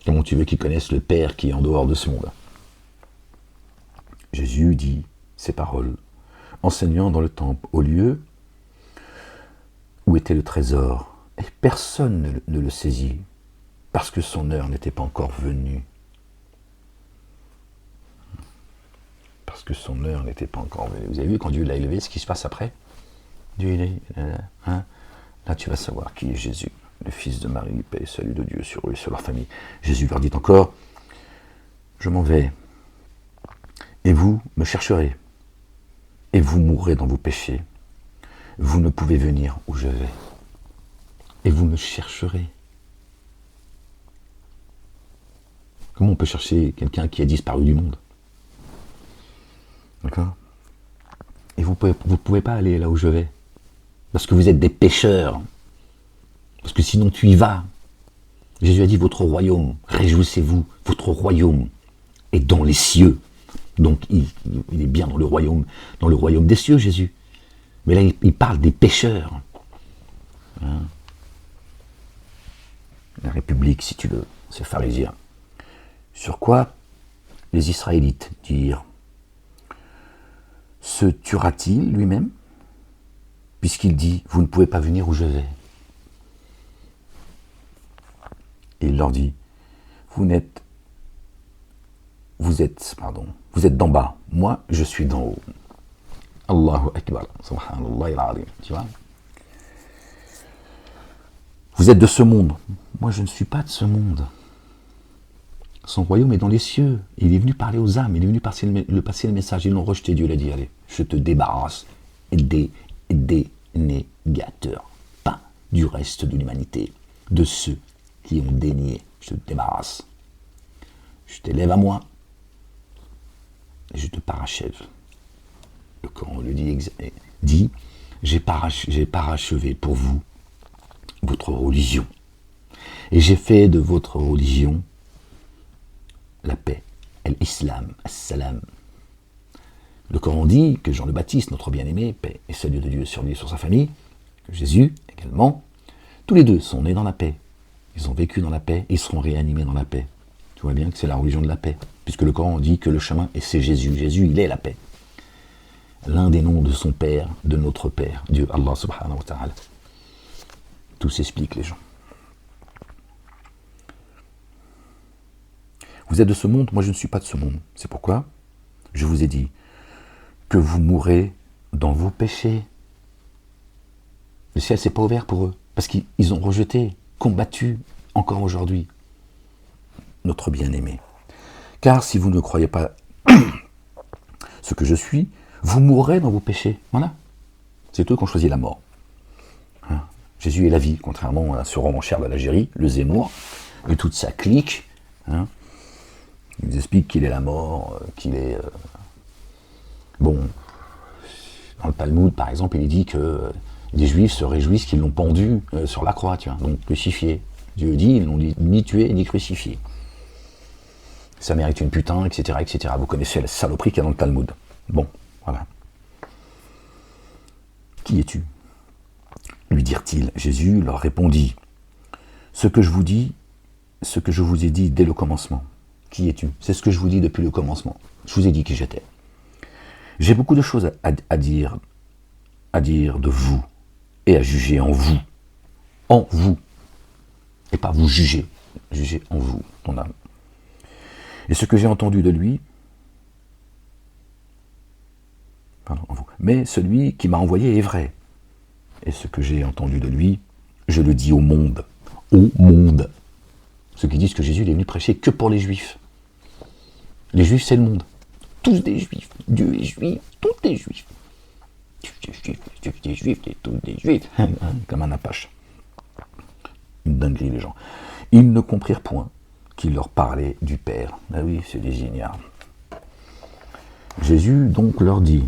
Comment tu veux qu'ils connaissent le Père qui est en dehors de ce monde? Jésus dit ces paroles, enseignant dans le temple, au lieu où était le trésor, et personne ne le saisit, parce que son heure n'était pas encore venue. Parce que son heure n'était pas encore venue. Vous avez vu quand Dieu l'a élevé, ce qui se passe après? Dieu il est, là tu vas savoir qui est Jésus, le fils de Marie, paix et salut de Dieu sur eux et sur leur famille. Jésus leur dit encore, je m'en vais, et vous me chercherez, et vous mourrez dans vos péchés. Vous ne pouvez venir où je vais, et vous me chercherez. Comment on peut chercher quelqu'un qui a disparu du monde? D'accord? Et vous pouvez pas aller là où je vais, parce que vous êtes des pécheurs, parce que sinon tu y vas. Jésus a dit, votre royaume, réjouissez-vous, votre royaume est dans les cieux. Donc il est bien dans le royaume des cieux, Jésus. Mais là, il parle des pécheurs. La République, si tu veux, c'est pharisien. Sur quoi les Israélites dirent, se tuera-t-il lui-même, puisqu'il dit, vous ne pouvez pas venir où je vais. Et il leur dit, vous êtes d'en bas, moi je suis d'en haut. Allahu Akbar, subhanallah al-azim, tu vois. Vous êtes de ce monde, moi je ne suis pas de ce monde. Son royaume est dans les cieux. Il est venu parler aux âmes, il est venu passer le message. Ils l'ont rejeté, Dieu l'a dit, allez, je te débarrasse des dénégateurs, pas du reste de l'humanité, de ceux qui ont dénié. Je te débarrasse. Je t'élève à moi et je te parachève. Le Coran le dit, j'ai parachevé pour vous votre religion. Et j'ai fait de votre religion la paix, l'islam, as-salam. Le Coran dit que Jean le Baptiste, notre bien-aimé, paix et salut de Dieu sur lui et sur sa famille, que Jésus également, tous les deux sont nés dans la paix. Ils ont vécu dans la paix, ils seront réanimés dans la paix. Tu vois bien que c'est la religion de la paix, puisque le Coran dit que le chemin, et c'est Jésus. Jésus, il est la paix. L'un des noms de son Père, de notre Père, Dieu, Allah subhanahu wa ta'ala. Tout s'explique, les gens. Vous êtes de ce monde, moi je ne suis pas de ce monde. C'est pourquoi je vous ai dit que vous mourrez dans vos péchés. Le ciel s'est pas ouvert pour eux, parce qu'ils ont rejeté, combattu, encore aujourd'hui, notre bien-aimé. Car si vous ne croyez pas ce que je suis, vous mourrez dans vos péchés. Voilà. C'est eux qui ont choisi la mort. Hein. Jésus est la vie, contrairement à ce romancier de l'Algérie, le Zemmour, et toute sa clique. Hein. Il nous explique qu'il est la mort, qu'il est... Bon, dans le Talmud, par exemple, il dit que les Juifs se réjouissent qu'ils l'ont pendu sur la croix, tu vois, donc crucifié. Dieu dit, ils l'ont ni tué ni crucifié. Sa mère est une putain, etc., etc. Vous connaissez la saloperie qu'il y a dans le Talmud. Bon, voilà. Qui es-tu ? Lui dirent-ils. Jésus leur répondit, ce que je vous ai dit dès le commencement. Qui es-tu ? C'est ce que je vous dis depuis le commencement. Je vous ai dit qui j'étais. J'ai beaucoup de choses à dire de vous et à juger en vous. En vous. Et pas vous juger. Juger en vous, ton âme. Et ce que j'ai entendu de lui, en vous. Mais celui qui m'a envoyé est vrai. Et ce que j'ai entendu de lui, je le dis au monde. Au monde. Ceux qui disent que Jésus est venu prêcher que pour les Juifs. Les Juifs, c'est le monde. Tous des Juifs. Dieu est juif, tous des Juifs. Des Juifs, tous des Juifs. Comme un apache. Une dinguerie, les gens. Ils ne comprirent point qu'il leur parlait du Père. Ah oui, c'est des ignares. Jésus donc leur dit,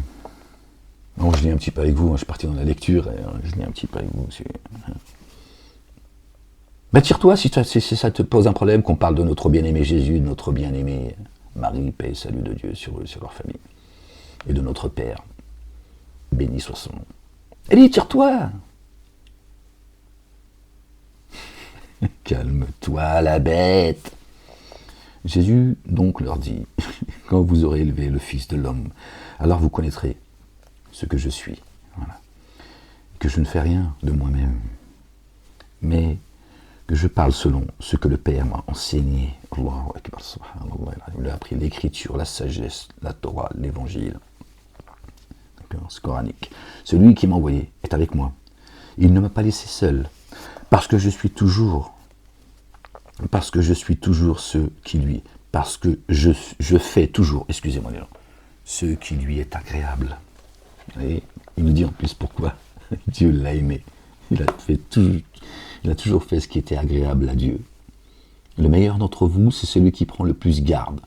bon, je lis un petit peu avec vous, je suis parti dans la lecture, et je lis un petit peu avec vous. Ben, tire-toi si ça te pose un problème qu'on parle de notre bien-aimé Jésus, de notre bien-aimé Marie, paix et salut de Dieu sur eux, sur leur famille, et de notre Père. Béni soit son nom. Allez, tire-toi. Calme-toi, la bête. Jésus donc leur dit, quand vous aurez élevé le Fils de l'homme, alors vous connaîtrez ce que je suis. Voilà. Que je ne fais rien de moi-même, mais que je parle selon ce que le Père m'a enseigné. Allahu Akbar, subhanallah. Il a appris l'écriture, la sagesse, la Torah, l'évangile. C'est coranique. Celui qui m'a envoyé est avec moi. Il ne m'a pas laissé seul, parce que je suis toujours je fais toujours, excusez-moi les gens, ce qui lui est agréable. Et il nous dit en plus pourquoi Dieu l'a aimé. Il a toujours fait ce qui était agréable à Dieu. Le meilleur d'entre vous, c'est celui qui prend le plus garde,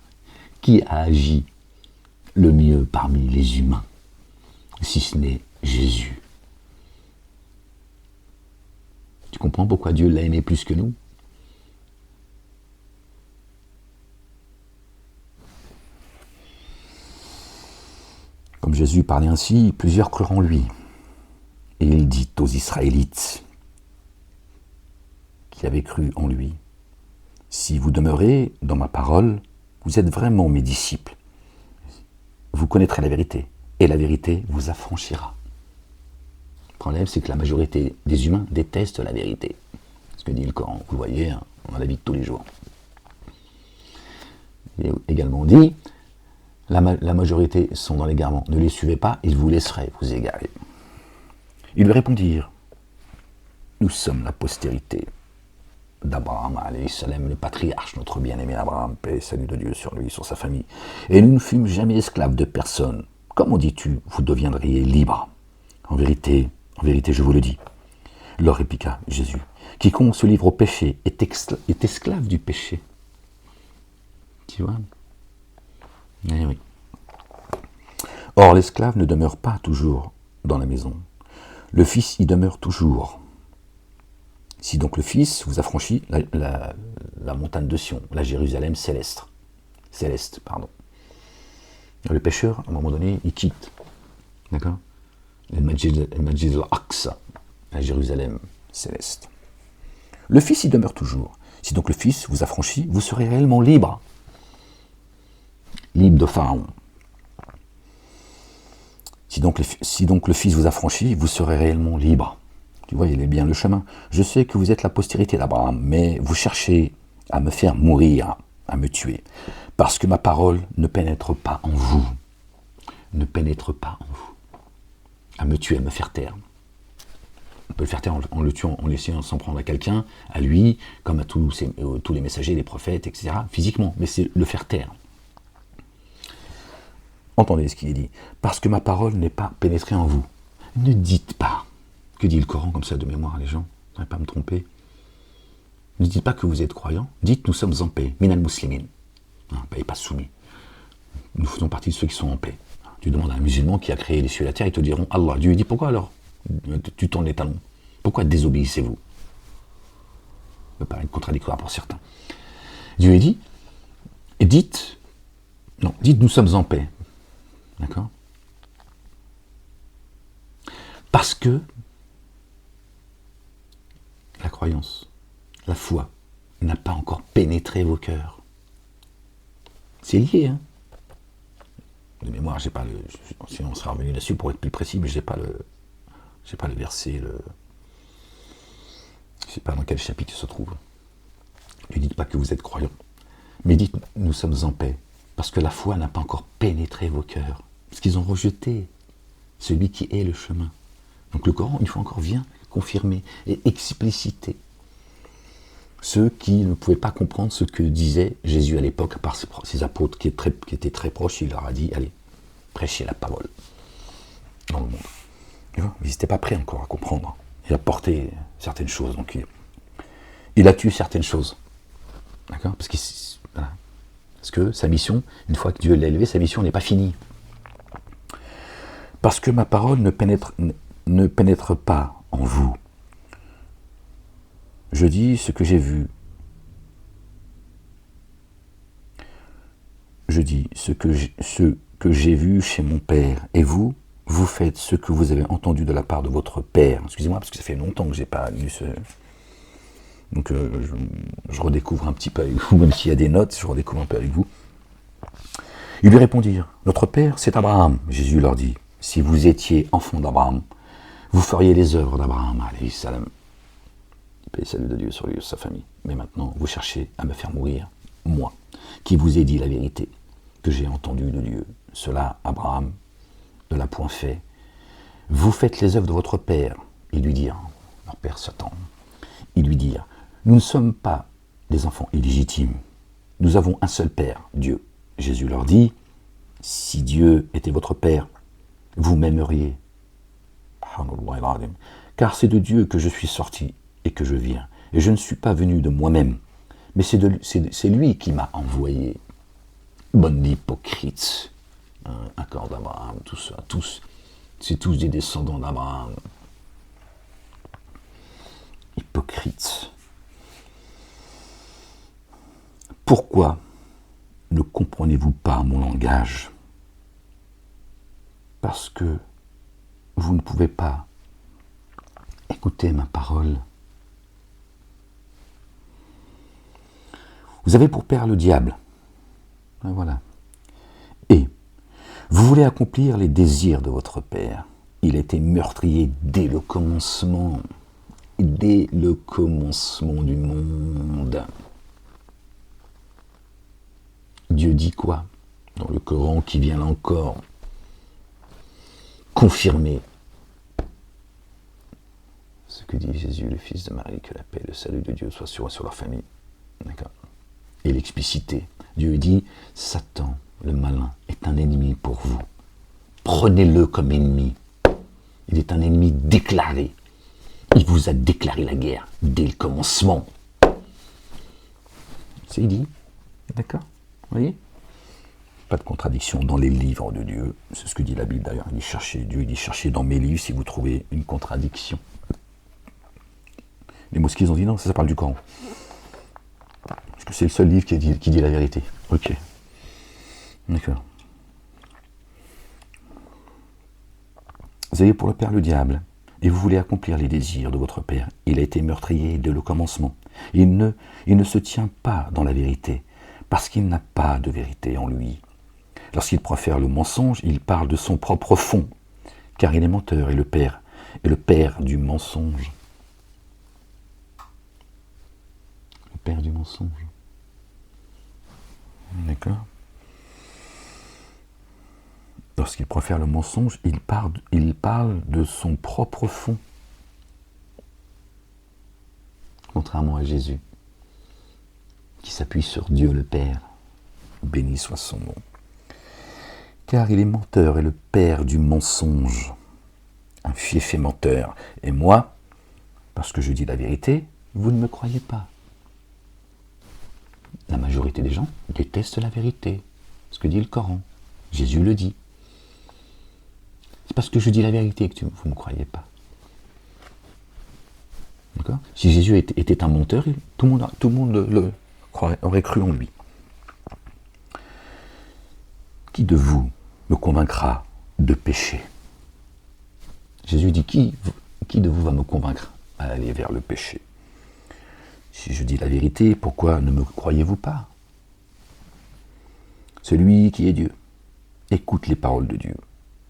qui a agi le mieux parmi les humains, si ce n'est Jésus. Tu comprends pourquoi Dieu l'a aimé plus que nous ? Comme Jésus parlait ainsi, plusieurs crurent en lui. Et il dit aux Israélites qui avaient cru en lui, si vous demeurez dans ma parole, vous êtes vraiment mes disciples, vous connaîtrez la vérité, et la vérité vous affranchira. Le problème, c'est que la majorité des humains détestent la vérité. Ce que dit le Coran, vous le voyez, hein, dans la vie de tous les jours. Il est également dit, la majorité sont dans l'égarement, ne les suivez pas, ils vous laisseraient vous égarer. Ils lui répondirent, nous sommes la postérité d'Abraham, alayhi salam, le patriarche, notre bien-aimé Abraham, paix et salut de Dieu sur lui, sur sa famille. Et nous ne fûmes jamais esclaves de personne. Comment dis-tu, vous deviendriez libres? En vérité, je vous le dis. Leur répliqua Jésus, quiconque se livre au péché est esclave du péché. Tu vois? Eh oui. Or, l'esclave ne demeure pas toujours dans la maison. Le Fils y demeure toujours. Si donc le Fils vous affranchit la montagne de Sion, la Jérusalem céleste, le pécheur, à un moment donné, il quitte. D'accord? Le Majid al-Aqsa, la Jérusalem céleste. Le Fils y demeure toujours. Si donc le Fils vous affranchit, vous serez réellement libre. Libre de Pharaon. Si donc le Fils vous affranchit, vous serez réellement libre. Tu vois, il est bien le chemin. Je sais que vous êtes la postérité d'Abraham, mais vous cherchez à me faire mourir, à me tuer, parce que ma parole ne pénètre pas en vous. Ne pénètre pas en vous. À me tuer, à me faire taire. On peut le faire taire en le tuant, en laissant s'en prendre à quelqu'un, à lui, comme à tous les messagers, les prophètes, etc., physiquement, mais c'est le faire taire. Entendez ce qu'il est dit. Parce que ma parole n'est pas pénétrée en vous. Ne dites pas. Que dit le Coran comme ça de mémoire, les gens? Je ne vais pas me tromper. Ne dites pas que vous êtes croyants. Dites nous sommes en paix. Minal muslimin. Et pas soumis. Nous faisons partie de ceux qui sont en paix. Tu demandes à un musulman qui a créé les cieux et la terre, ils te diront Allah. Dieu dit pourquoi alors tu tournes les talons? Pourquoi désobéissez-vous? Ça peut paraître contradictoire pour certains. Dieu dit, dites nous sommes en paix. D'accord? Parce que la croyance, la foi, n'a pas encore pénétré vos cœurs. C'est lié, hein? De mémoire, j'ai pas le. Sinon, on sera revenu là-dessus pour être plus précis, mais j'ai pas le verset, je sais pas dans quel chapitre il se trouve. Ne dites pas que vous êtes croyants, mais dites nous sommes en paix, parce que la foi n'a pas encore pénétré vos cœurs, parce qu'ils ont rejeté celui qui est le chemin. Donc le Coran, une fois encore, vient confirmer et expliciter ceux qui ne pouvaient pas comprendre ce que disait Jésus à l'époque, par ses apôtres qui étaient très proches. Il leur a dit, allez, prêchez la parole dans le monde. Ils n'étaient pas prêts encore à comprendre et à porter certaines choses. Donc il a tué certaines choses. D'accord? Parce que sa mission, une fois que Dieu l'a élevé, sa mission n'est pas finie. Parce que ma parole ne pénètre pas en vous. Je dis ce que j'ai vu. Je dis ce que j'ai vu chez mon père. Et vous, vous faites ce que vous avez entendu de la part de votre père. Excusez-moi, parce que ça fait longtemps que je n'ai pas lu ce... Donc je redécouvre un petit peu avec vous, même s'il y a des notes, je redécouvre un peu avec vous. Ils lui répondirent, notre père, c'est Abraham. Jésus leur dit, si vous étiez enfant d'Abraham, vous feriez les œuvres d'Abraham, alayhi salam. Paix et salut de Dieu sur lui et sa famille. Mais maintenant, vous cherchez à me faire mourir, moi, qui vous ai dit la vérité, que j'ai entendue de Dieu. Cela, Abraham ne l'a point fait. Vous faites les œuvres de votre père. Ils lui dirent, leur père Satan, ils lui dirent, nous ne sommes pas des enfants illégitimes. Nous avons un seul père, Dieu. Jésus leur dit, si Dieu était votre père, vous m'aimeriez. Car c'est de Dieu que je suis sorti et que je viens. Et je ne suis pas venu de moi-même, mais c'est lui qui m'a envoyé. Bonne hypocrite. Un corps d'Abraham, tout ça, c'est tous des descendants d'Abraham. Hypocrite. Pourquoi ne comprenez-vous pas mon langage? Parce que vous ne pouvez pas écouter ma parole. Vous avez pour père le diable, Voilà. Et vous voulez accomplir les désirs de votre père. Il était meurtrier dès le commencement. Dès le commencement du monde. Dieu dit quoi dans le Coran qui vient là encore confirmer ce que dit Jésus, le Fils de Marie, que la paix et le salut de Dieu soient sur leur famille. D'accord. Et l'explicité. Dieu dit, Satan, le malin, est un ennemi pour vous. Prenez-le comme ennemi. Il est un ennemi déclaré. Il vous a déclaré la guerre dès le commencement. C'est dit. D'accord. Vous voyez ? Pas de contradiction dans les livres de Dieu. C'est ce que dit la Bible d'ailleurs. Il dit cherchez Dieu, il dit cherchez dans mes livres si vous trouvez une contradiction. Les mosquées ont dit non, ça parle du Coran. Parce que c'est le seul livre qui dit la vérité. Ok. D'accord. Vous avez pour le père le diable, et vous voulez accomplir les désirs de votre père. Il a été meurtrier dès le commencement. Il ne se tient pas dans la vérité, parce qu'il n'a pas de vérité en lui. Lorsqu'il profère le mensonge, il parle de son propre fond, car il est menteur et le père du mensonge. Le père du mensonge. D'accord ? Lorsqu'il profère le mensonge, il parle de son propre fond. Contrairement à Jésus, qui s'appuie sur Dieu le Père. Béni soit son nom. Car il est menteur et le père du mensonge. Un fiefé menteur. Et moi, parce que je dis la vérité, vous ne me croyez pas. La majorité des gens détestent la vérité. Ce que dit le Coran. Jésus le dit. C'est parce que je dis la vérité que vous ne me croyez pas. D'accord ? Si Jésus était un menteur, tout le monde aurait cru en lui. Qui de vous me convaincra de pécher ? Jésus dit, qui de vous va me convaincre à aller vers le péché ? Si je dis la vérité, pourquoi ne me croyez-vous pas ? Celui qui est Dieu écoute les paroles de Dieu.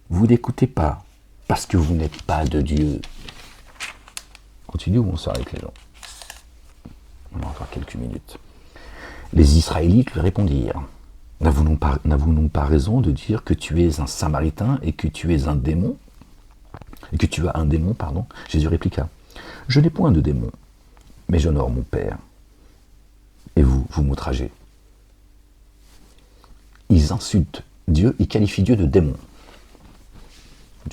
Vous n'écoutez pas, parce que vous n'êtes pas de Dieu. Continue ou on s'arrête les gens ? On a encore quelques minutes. Les Israélites lui répondirent, n'avons-nous pas raison de dire que tu es un Samaritain et que tu es un démon ? Et que tu as un démon, pardon. Jésus répliqua, je n'ai point de démon, mais j'honore mon Père. Et vous m'outragez. Ils insultent Dieu, ils qualifient Dieu de démon.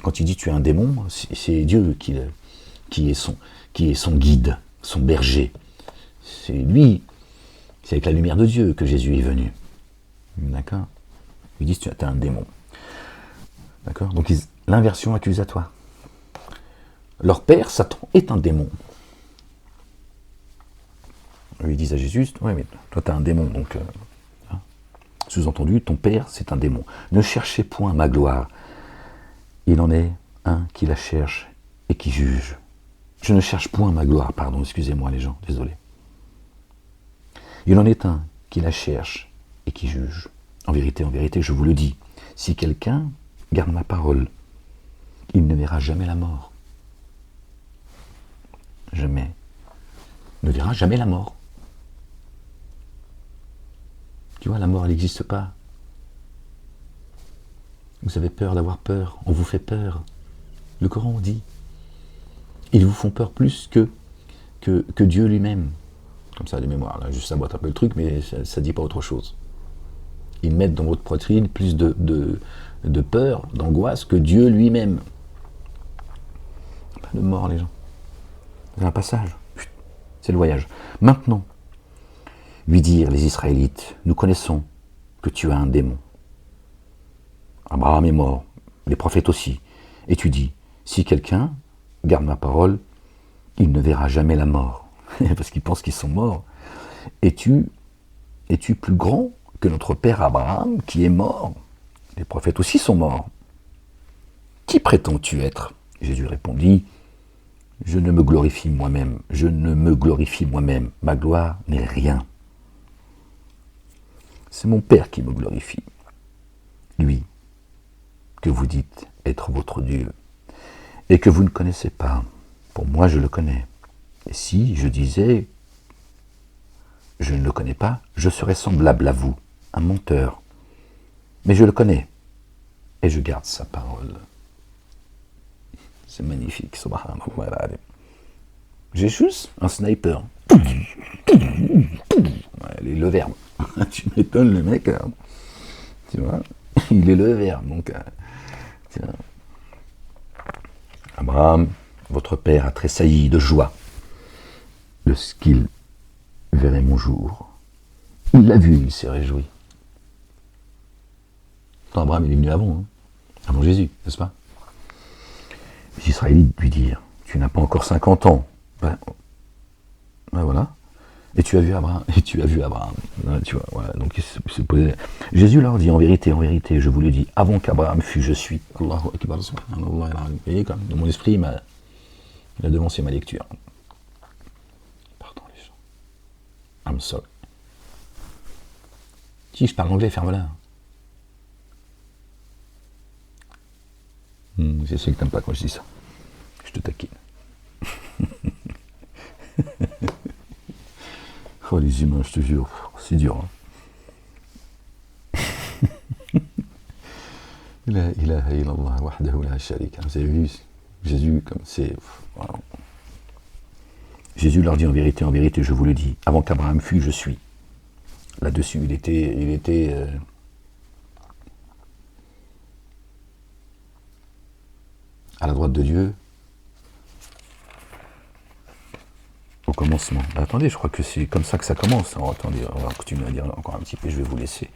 Quand il dit tu es un démon, c'est Dieu qui est son guide, son berger. C'est lui, c'est avec la lumière de Dieu que Jésus est venu. D'accord ? Ils disent tu es un démon. D'accord ? Donc l'inversion accusatoire. Leur père, Satan, est un démon. Ils disent à Jésus, ouais, mais toi tu es un démon, donc sous-entendu, ton père c'est un démon. Ne cherchez point ma gloire. Il en est un qui la cherche et qui juge. Je ne cherche point ma gloire, pardon, excusez-moi les gens, désolé. Il en est un qui la cherche et qui juge. En vérité, je vous le dis, si quelqu'un garde ma parole, il ne verra jamais la mort. Jamais. Ne verra jamais la mort. Tu vois, la mort, elle n'existe pas. Vous avez peur d'avoir peur, on vous fait peur. Le Coran dit. Ils vous font peur plus que Dieu lui-même. Comme ça, de mémoire, là, juste ça boite un peu le truc, mais ça ne dit pas autre chose. Ils mettent dans votre poitrine plus de peur, d'angoisse que Dieu lui-même. Pas de mort, les gens. C'est un passage. C'est le voyage. Maintenant, lui dire, les Israélites, nous connaissons que tu as un démon. Abraham est mort, les prophètes aussi. Et tu dis, si quelqu'un garde ma parole, il ne verra jamais la mort. Parce qu'ils pensent qu'ils sont morts. Es-tu plus grand que notre père Abraham qui est mort ? Les prophètes aussi sont morts. Qui prétends-tu être ? Jésus répondit, je ne me glorifie moi-même, ma gloire n'est rien. C'est mon Père qui me glorifie. Lui, que vous dites être votre Dieu, et que vous ne connaissez pas. Pour moi, je le connais. Et si je disais, je ne le connais pas, je serais semblable à vous, un menteur. Mais je le connais, et je garde sa parole. C'est magnifique, subhanallah. J'ai juste un sniper. Le verbe. Tu m'étonnes, le mec. Tu vois, il est le verbe. Donc, Abraham, votre père, a tressailli de joie de ce qu'il verrait mon jour. Il l'a vu, il s'est réjoui. Attends, Abraham, il est venu avant Jésus, n'est-ce pas? Les Israélites lui dirent, tu n'as pas encore 50 ans. Ben voilà. Et tu as vu Abraham. Tu vois, voilà. Donc, Jésus leur dit, en vérité, je vous le dis, avant qu'Abraham fût, je suis. Allahu Akbar, subhanallah. Vous voyez, comme dans mon esprit, il a devancé ma lecture. Pardon, les gens. I'm sorry. Si je parle anglais, ferme-la. Je sais que t'aimes pas quand je dis ça. Je te taquine. Oh, les humains, je te jure, c'est dur. Vous avez vu Jésus comme c'est. Jésus leur dit en vérité, je vous le dis, avant qu'Abraham fût, je suis. Là-dessus, il était à la droite de Dieu au commencement. Bah, attendez, je crois que c'est comme ça que ça commence. Alors, attendez, on va continuer à dire encore un petit peu, je vais vous laisser.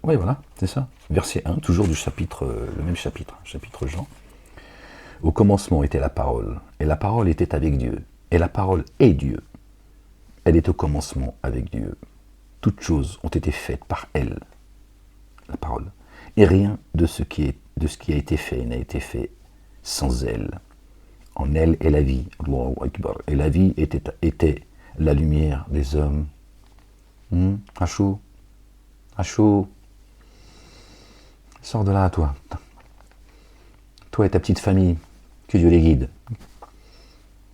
Oui, voilà, c'est ça. Verset 1, toujours du chapitre, le même chapitre Jean. Au commencement était la parole, et la parole était avec Dieu, et la parole est Dieu. Elle est au commencement avec Dieu. Toutes choses ont été faites par elle, la parole, et rien de ce qui a été fait n'a été fait sans elle. En elle est la vie, Allahu Akbar, et la vie était la lumière des hommes. Achou, sors de là, toi. Toi et ta petite famille, que Dieu les guide,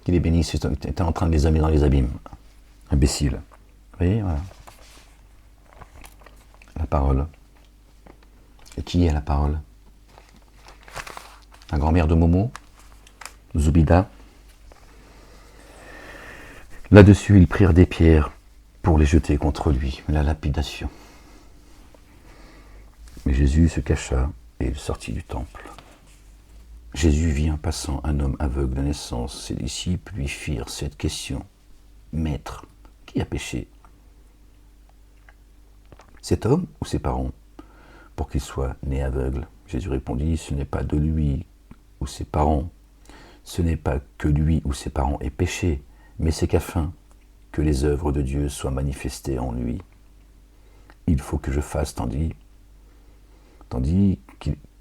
qu'il les bénisse, tu es en train de les amener dans les abîmes. Imbécile. Vous voyez, voilà. La parole. Et qui est la parole? La grand-mère de Momo, Zoubida. Là-dessus, ils prirent des pierres pour les jeter contre lui, la lapidation. Mais Jésus se cacha et il sortit du temple. Jésus vit en passant un homme aveugle de naissance. Ses disciples lui firent cette question. Maître, qui a péché? Cet homme ou ses parents, pour qu'il soit né aveugle? Jésus répondit, ce n'est pas de lui ou ses parents, ce n'est pas que lui ou ses parents aient péché, mais c'est qu'afin que les œuvres de Dieu soient manifestées en lui. Il faut que je fasse tandis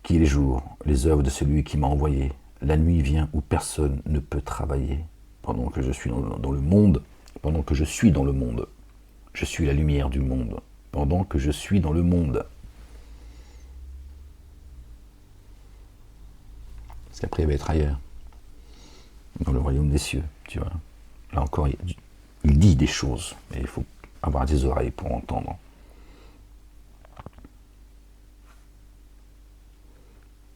qu'il est jour, les œuvres de celui qui m'a envoyé. La nuit vient où personne ne peut travailler. Pendant que je suis dans le monde, je suis la lumière du monde. Pendant que je suis dans le monde. Parce qu'après, il va être ailleurs. Dans le royaume des cieux, tu vois. Là encore, il dit des choses, mais il faut avoir des oreilles pour entendre.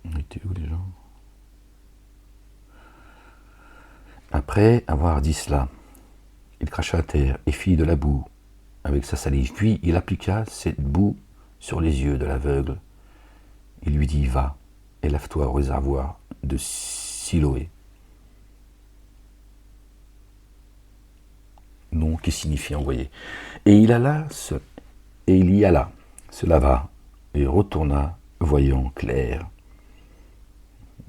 On était où les gens? Après avoir dit cela, il cracha à terre et fit de la boue avec sa salive. Puis il appliqua cette boue sur les yeux de l'aveugle. Il lui dit, va et lave-toi au réservoir de Siloé. Nom qui signifie envoyé. Et il y alla, se lava et retourna voyant clair.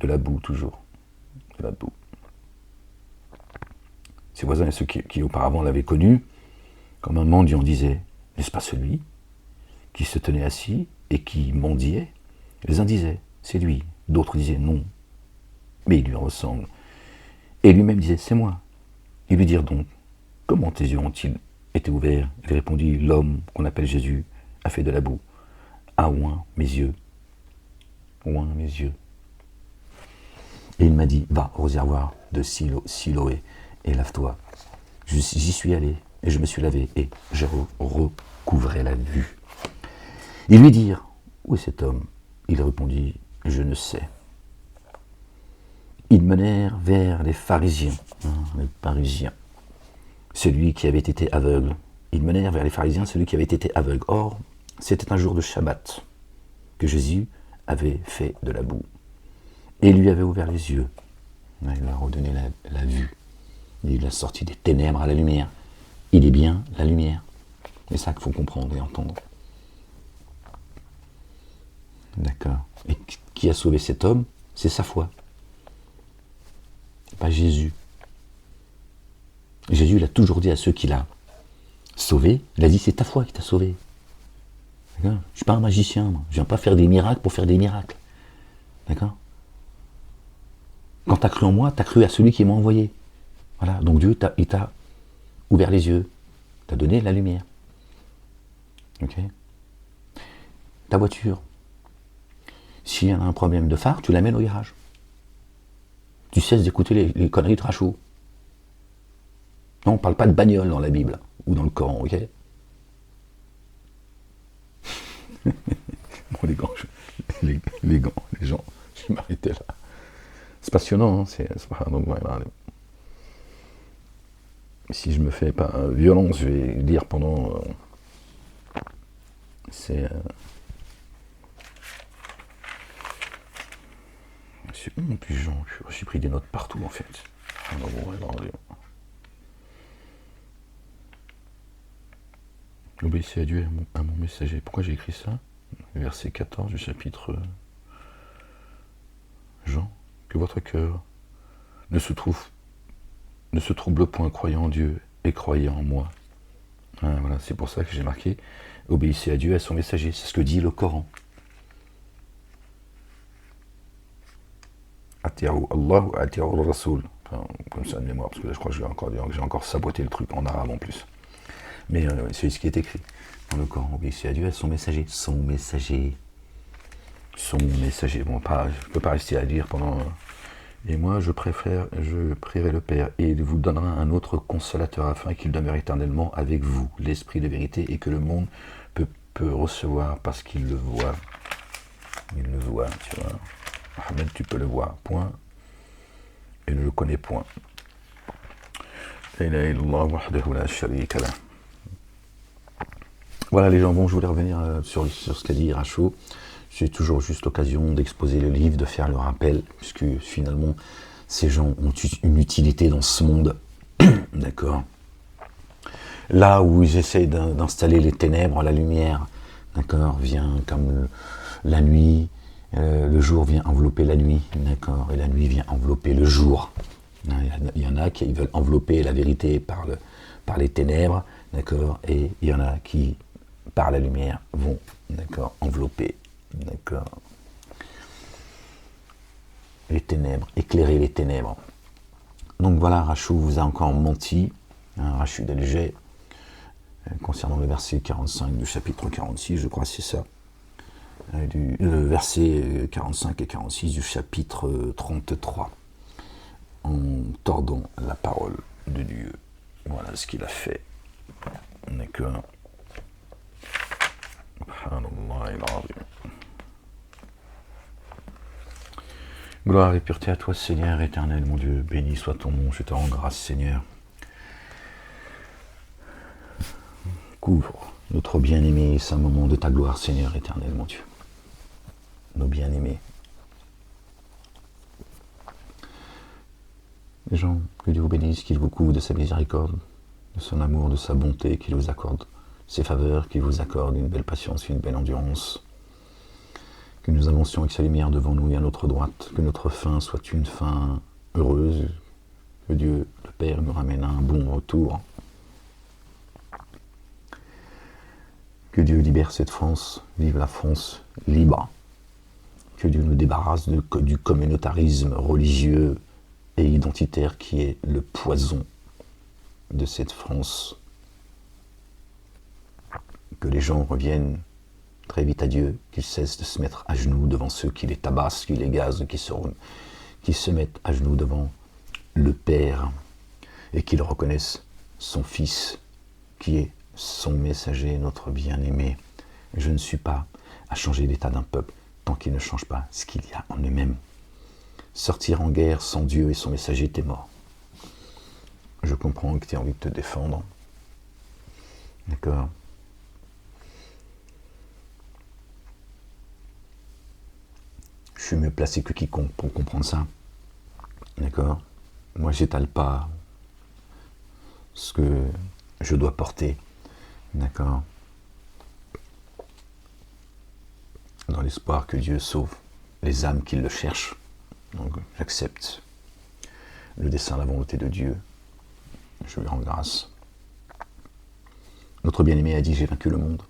De la boue toujours. De la boue. Ses voisins et ceux qui auparavant l'avaient connu, comme un mendiant disait, n'est-ce pas celui qui se tenait assis et qui mendiait? Les uns disaient, c'est lui. D'autres disaient, non, mais il lui ressemble. Et lui-même disait, c'est moi. Ils lui dirent donc, comment tes yeux ont-ils été ouverts? Il répondit, l'homme qu'on appelle Jésus a fait de la boue, a oint mes yeux. Oint mes yeux. Et il m'a dit, va au réservoir de Siloé et lave-toi. J'y suis allé et je me suis lavé et j'ai recouvré la vue. Ils lui dirent, où est cet homme? Il répondit, je ne sais. Ils menèrent vers les pharisiens, les parisiens, celui qui avait été aveugle. Ils menèrent vers les pharisiens celui qui avait été aveugle. Or, c'était un jour de Shabbat que Jésus avait fait de la boue. Et il lui avait ouvert les yeux. Il lui a redonné la vue. Il l'a sorti des ténèbres à la lumière. Il est bien la lumière. C'est ça qu'il faut comprendre et entendre. D'accord. Et qui a sauvé cet homme? C'est sa foi. Pas Jésus. Jésus, il a toujours dit à ceux qu'il a sauvés, il a dit, c'est ta foi qui t'a sauvé. D'accord. Je ne suis pas un magicien, moi. Je ne viens pas faire des miracles pour faire des miracles. D'accord. Quand tu as cru en moi, tu as cru à celui qui m'a envoyé. Voilà. Donc Dieu, il t'a ouvert les yeux. T'a donné la lumière. Ok. Ta voiture, s'il y a un problème de phare, tu l'amènes au garage. Tu cesses d'écouter les conneries de Rachou. Non, on ne parle pas de bagnole dans la Bible ou dans le Coran, ok. Bon, les gants, les gens, je vais m'arrêter là. C'est passionnant, hein, c'est pas... Donc, voilà. Si je me fais pas violence, je vais lire pendant... c'est... En plus, j'ai pris des notes partout, en fait. Obéissez à Dieu et à mon messager. Pourquoi j'ai écrit ça? Verset 14 du chapitre Jean. Que votre cœur ne se trouble point, croyant en Dieu et croyez en moi. Hein, voilà, c'est pour ça que j'ai marqué obéissez à Dieu et à son messager. C'est ce que dit le Coran. Ati'u Allah ou ati'u Rasoul. Enfin, comme ça de mémoire, parce que là je crois que j'ai encore saboté le truc en arabe en plus. Mais c'est ce qui est écrit dans le Coran. Obéissez à Dieu et à son messager. Son messager. Son messager. Bon, je ne peux pas rester à lire pendant... Et moi, je prierai le Père, et il vous donnera un autre consolateur, afin qu'il demeure éternellement avec vous, l'Esprit de vérité, et que le monde peut recevoir parce qu'il le voit. Il le voit, tu vois. Ahmed, tu peux le voir, point. Et ne le connais point. Voilà les gens, bon, je voulais revenir sur ce qu'a dit Rachou. J'ai toujours juste l'occasion d'exposer le livre, de faire le rappel, puisque finalement, ces gens ont une utilité dans ce monde. D'accord. Là où ils essayent d'installer les ténèbres, la lumière, d'accord, vient comme la nuit, le jour vient envelopper la nuit, d'accord, et la nuit vient envelopper le jour. Il y en a qui veulent envelopper la vérité par les ténèbres, d'accord, et il y en a qui, par la lumière, vont, d'accord, envelopper, d'accord, les ténèbres, éclairer les ténèbres. Donc voilà, Rachou vous a encore menti, hein, Rachid El-Jay, concernant le verset 45 du chapitre 46, je crois que c'est ça, le verset 45 et 46 du chapitre 33, en tordant la parole de Dieu. Voilà ce qu'il a fait. D'accord. Gloire et pureté à toi, Seigneur éternel, mon Dieu. Béni soit ton nom. Je te rends grâce, Seigneur. Couvre notre bien-aimé, c'est un moment de ta gloire, Seigneur éternel, mon Dieu. Nos bien-aimés. Les gens, que Dieu vous bénisse, qu'il vous couvre de sa miséricorde, de son amour, de sa bonté, qu'il vous accorde ses faveurs, qu'il vous accorde une belle patience, une belle endurance. Que nous avancions avec sa lumière devant nous et à notre droite, que notre fin soit une fin heureuse, que Dieu, le Père, nous ramène à un bon retour. Que Dieu libère cette France, vive la France libre. Que Dieu nous débarrasse du communautarisme religieux et identitaire qui est le poison de cette France. Que les gens reviennent très vite à Dieu, qu'ils cessent de se mettre à genoux devant ceux qui les tabassent, qui les gazent, qui se mettent à genoux devant le Père et qu'ils reconnaissent son Fils qui est son messager, notre bien-aimé. Je ne suis pas à changer l'état d'un peuple tant qu'il ne change pas ce qu'il y a en eux-mêmes. Sortir en guerre sans Dieu et son messager, t'es mort. Je comprends que tu as envie de te défendre. D'accord ? Je suis mieux placé que quiconque pour comprendre ça. D'accord ? Moi, j'étale pas ce que je dois porter. D'accord ? Dans l'espoir que Dieu sauve les âmes qui le cherchent. Donc, j'accepte le dessein, la volonté de Dieu. Je lui rends grâce. Notre bien-aimé a dit « J'ai vaincu le monde ».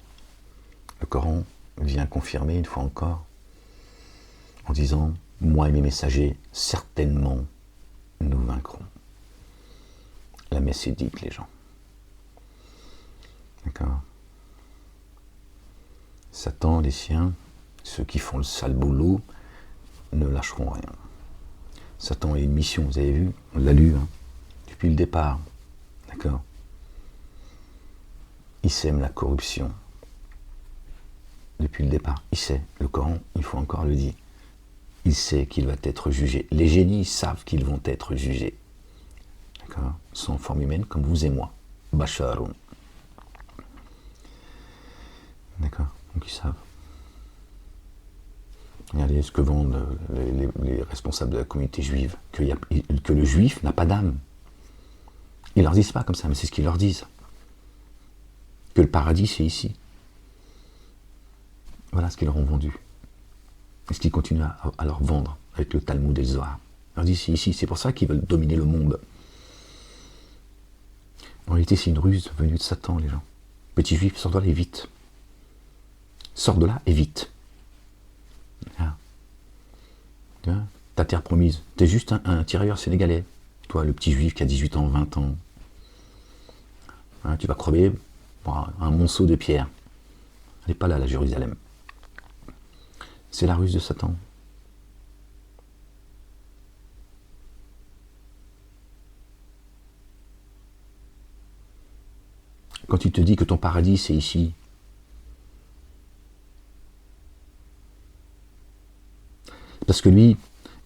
Le Coran vient confirmer une fois encore en disant « Moi et mes messagers, certainement, nous vaincrons ». La messe est dite, les gens. D'accord ? Satan, les siens, ceux qui font le sale boulot, ne lâcheront rien. Satan a une mission, vous avez vu, on l'a lu, hein, depuis le départ. D'accord ? Il sème la corruption. Depuis le départ, il sait. Le Coran, il faut encore le dire. Il sait qu'il va être jugé. Les génies savent qu'ils vont être jugés. D'accord ? Ils sont en forme humaine comme vous et moi. Basharun. D'accord ? Donc ils savent. Regardez ce que vendent les responsables de la communauté juive, que le juif n'a pas d'âme. Ils leur disent pas comme ça, mais c'est ce qu'ils leur disent. Que le paradis, c'est ici. Voilà ce qu'ils leur ont vendu. Et ce qu'ils continuent à leur vendre avec le Talmud et le Zohar. Ils leur disent c'est ici, c'est pour ça qu'ils veulent dominer le monde. En réalité, c'est une ruse venue de Satan, les gens. Petit juif, sors de là et vite. Sors de là et vite. Ta terre promise. T'es juste un tirailleur sénégalais. Toi, le petit juif qui a 18 ans, 20 ans. Tu vas crever pour un monceau de pierre. Elle n'est pas là, la Jérusalem. C'est la ruse de Satan. Quand tu te dis que ton paradis, c'est ici, parce que lui,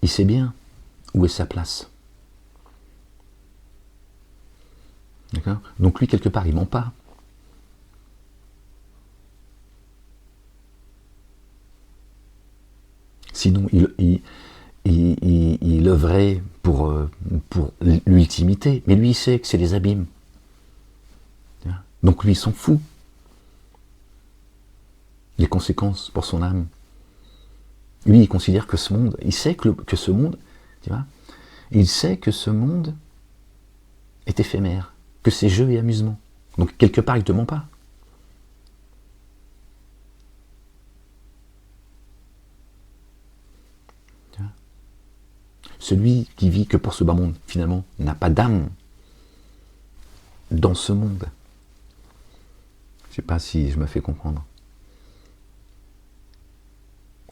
il sait bien où est sa place. D'accord ? Donc lui, quelque part, il ment pas. Sinon, il œuvrait pour l'ultimité. Mais lui, il sait que c'est les abîmes. Donc lui, il s'en fout. Les conséquences pour son âme. Lui, il considère que ce monde, il sait que ce monde, tu vois, il sait que ce monde est éphémère, que c'est jeu et amusement. Donc quelque part, il ne te ment pas. Tu vois ? Celui qui vit que pour ce bas monde, finalement, n'a pas d'âme dans ce monde. Je ne sais pas si je me fais comprendre.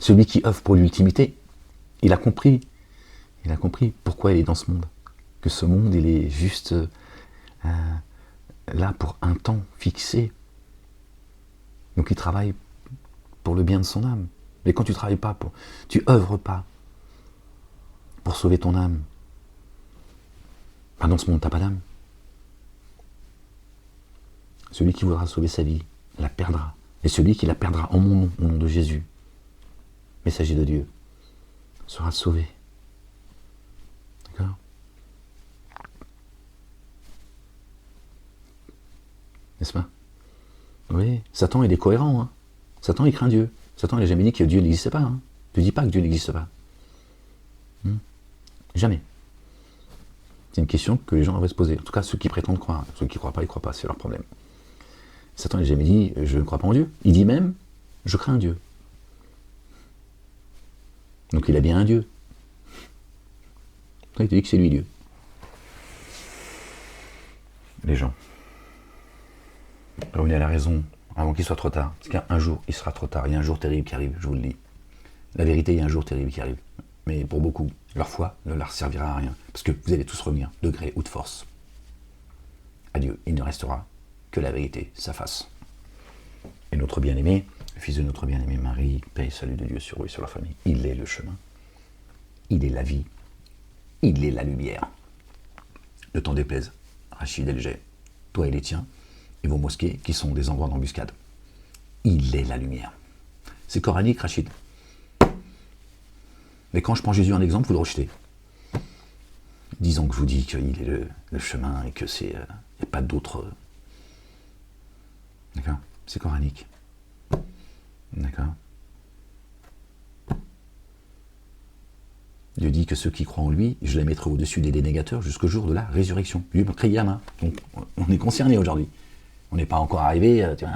Celui qui œuvre pour l'ultimité, il a compris pourquoi il est dans ce monde. Que ce monde, il est juste là pour un temps fixé. Donc il travaille pour le bien de son âme. Mais quand tu ne travailles pas, tu œuvres pas pour sauver ton âme, dans ce monde, tu n'as pas d'âme. Celui qui voudra sauver sa vie, la perdra. Et celui qui la perdra en mon nom, au nom de Jésus, messager de Dieu, sera sauvé. D'accord ? N'est-ce pas ? Oui, Satan, il est cohérent. Hein. Satan, il craint Dieu. Satan, il n'a jamais dit que Dieu n'existe pas. Hein. Ne dis pas que Dieu n'existe pas. Jamais. C'est une question que les gens devraient se poser. En tout cas, ceux qui prétendent croire. Ceux qui ne croient pas, ils ne croient pas. C'est leur problème. Satan n'a jamais dit « je ne crois pas en Dieu ». Il dit même « je crains Dieu ». Donc il a bien un Dieu. Il te dit que c'est lui Dieu. Les gens. Revenez à la raison. avant qu'il soit trop tard. Parce qu'un jour, il sera trop tard. Il y a un jour terrible qui arrive, je vous le dis. La vérité, il y a un jour terrible qui arrive. Mais pour beaucoup, leur foi ne leur servira à rien. Parce que vous allez tous revenir, de gré ou de force. Adieu, il ne restera que la vérité, sa face. Et notre bien-aimé, le fils de notre bien-aimé Marie, paix et salut de Dieu sur eux et sur leur famille, il est le chemin. Il est la vie. Il est la lumière. Ne t'en déplaise, Rachid Elgey, toi et les tiens, et vos mosquées qui sont des endroits d'embuscade. Il est la lumière. C'est coranique, Rachid. Mais quand je prends Jésus en exemple, vous le rejetez. Disons que je vous dis qu'il est le chemin et que c'est, il n'y a pas d'autre. D'accord? C'est coranique. D'accord? Dieu dit que ceux qui croient en lui, je les mettrai au-dessus des dénégateurs jusqu'au jour de la résurrection. Lui, Kriyama. Donc, on est concerné aujourd'hui. On n'est pas encore arrivé. Tu vois,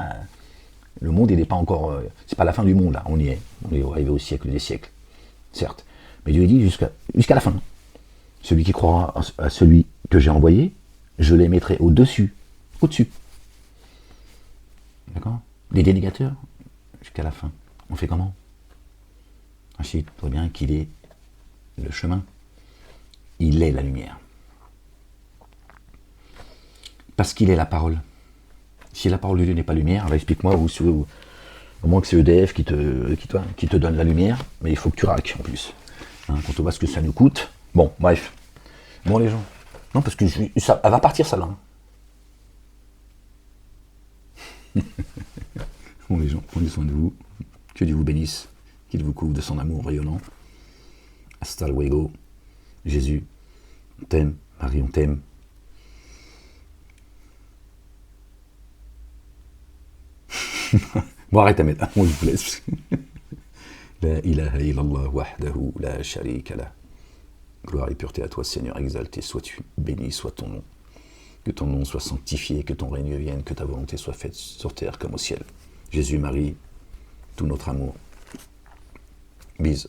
le monde, il n'est pas encore. C'est pas la fin du monde, là. On y est. On est arrivé au siècle des siècles. Certes. Mais Dieu dit jusqu'à la fin. Celui qui croira à celui que j'ai envoyé, je les mettrai au-dessus. Au-dessus. D'accord? Les dénégateurs, jusqu'à la fin. On fait comment? Ensuite, il faudrait bien qu'il est le chemin. Il est la lumière. Parce qu'il est la parole. Si la parole de Dieu n'est pas lumière, alors explique-moi au moins que c'est EDF qui te donne la lumière, mais il faut que tu raques en plus. Hein, quand on voit ce que ça nous coûte. Bon, bref. Bon les gens. Non, parce que elle va partir celle-là. Bon les gens, prenez soin de vous. Que Dieu vous bénisse. Qu'il vous couvre de son amour rayonnant. Hasta luego. Jésus, on t'aime. Marie, on t'aime. Bon, arrête à mettre. Moi, je vous laisse. La ilaha illallah wahdahu la sharika la. Gloire et pureté à toi, Seigneur, exalté sois-tu, béni soit ton nom. Que ton nom soit sanctifié, que ton règne vienne, que ta volonté soit faite sur terre comme au ciel. Jésus, Marie, tout notre amour. Bise.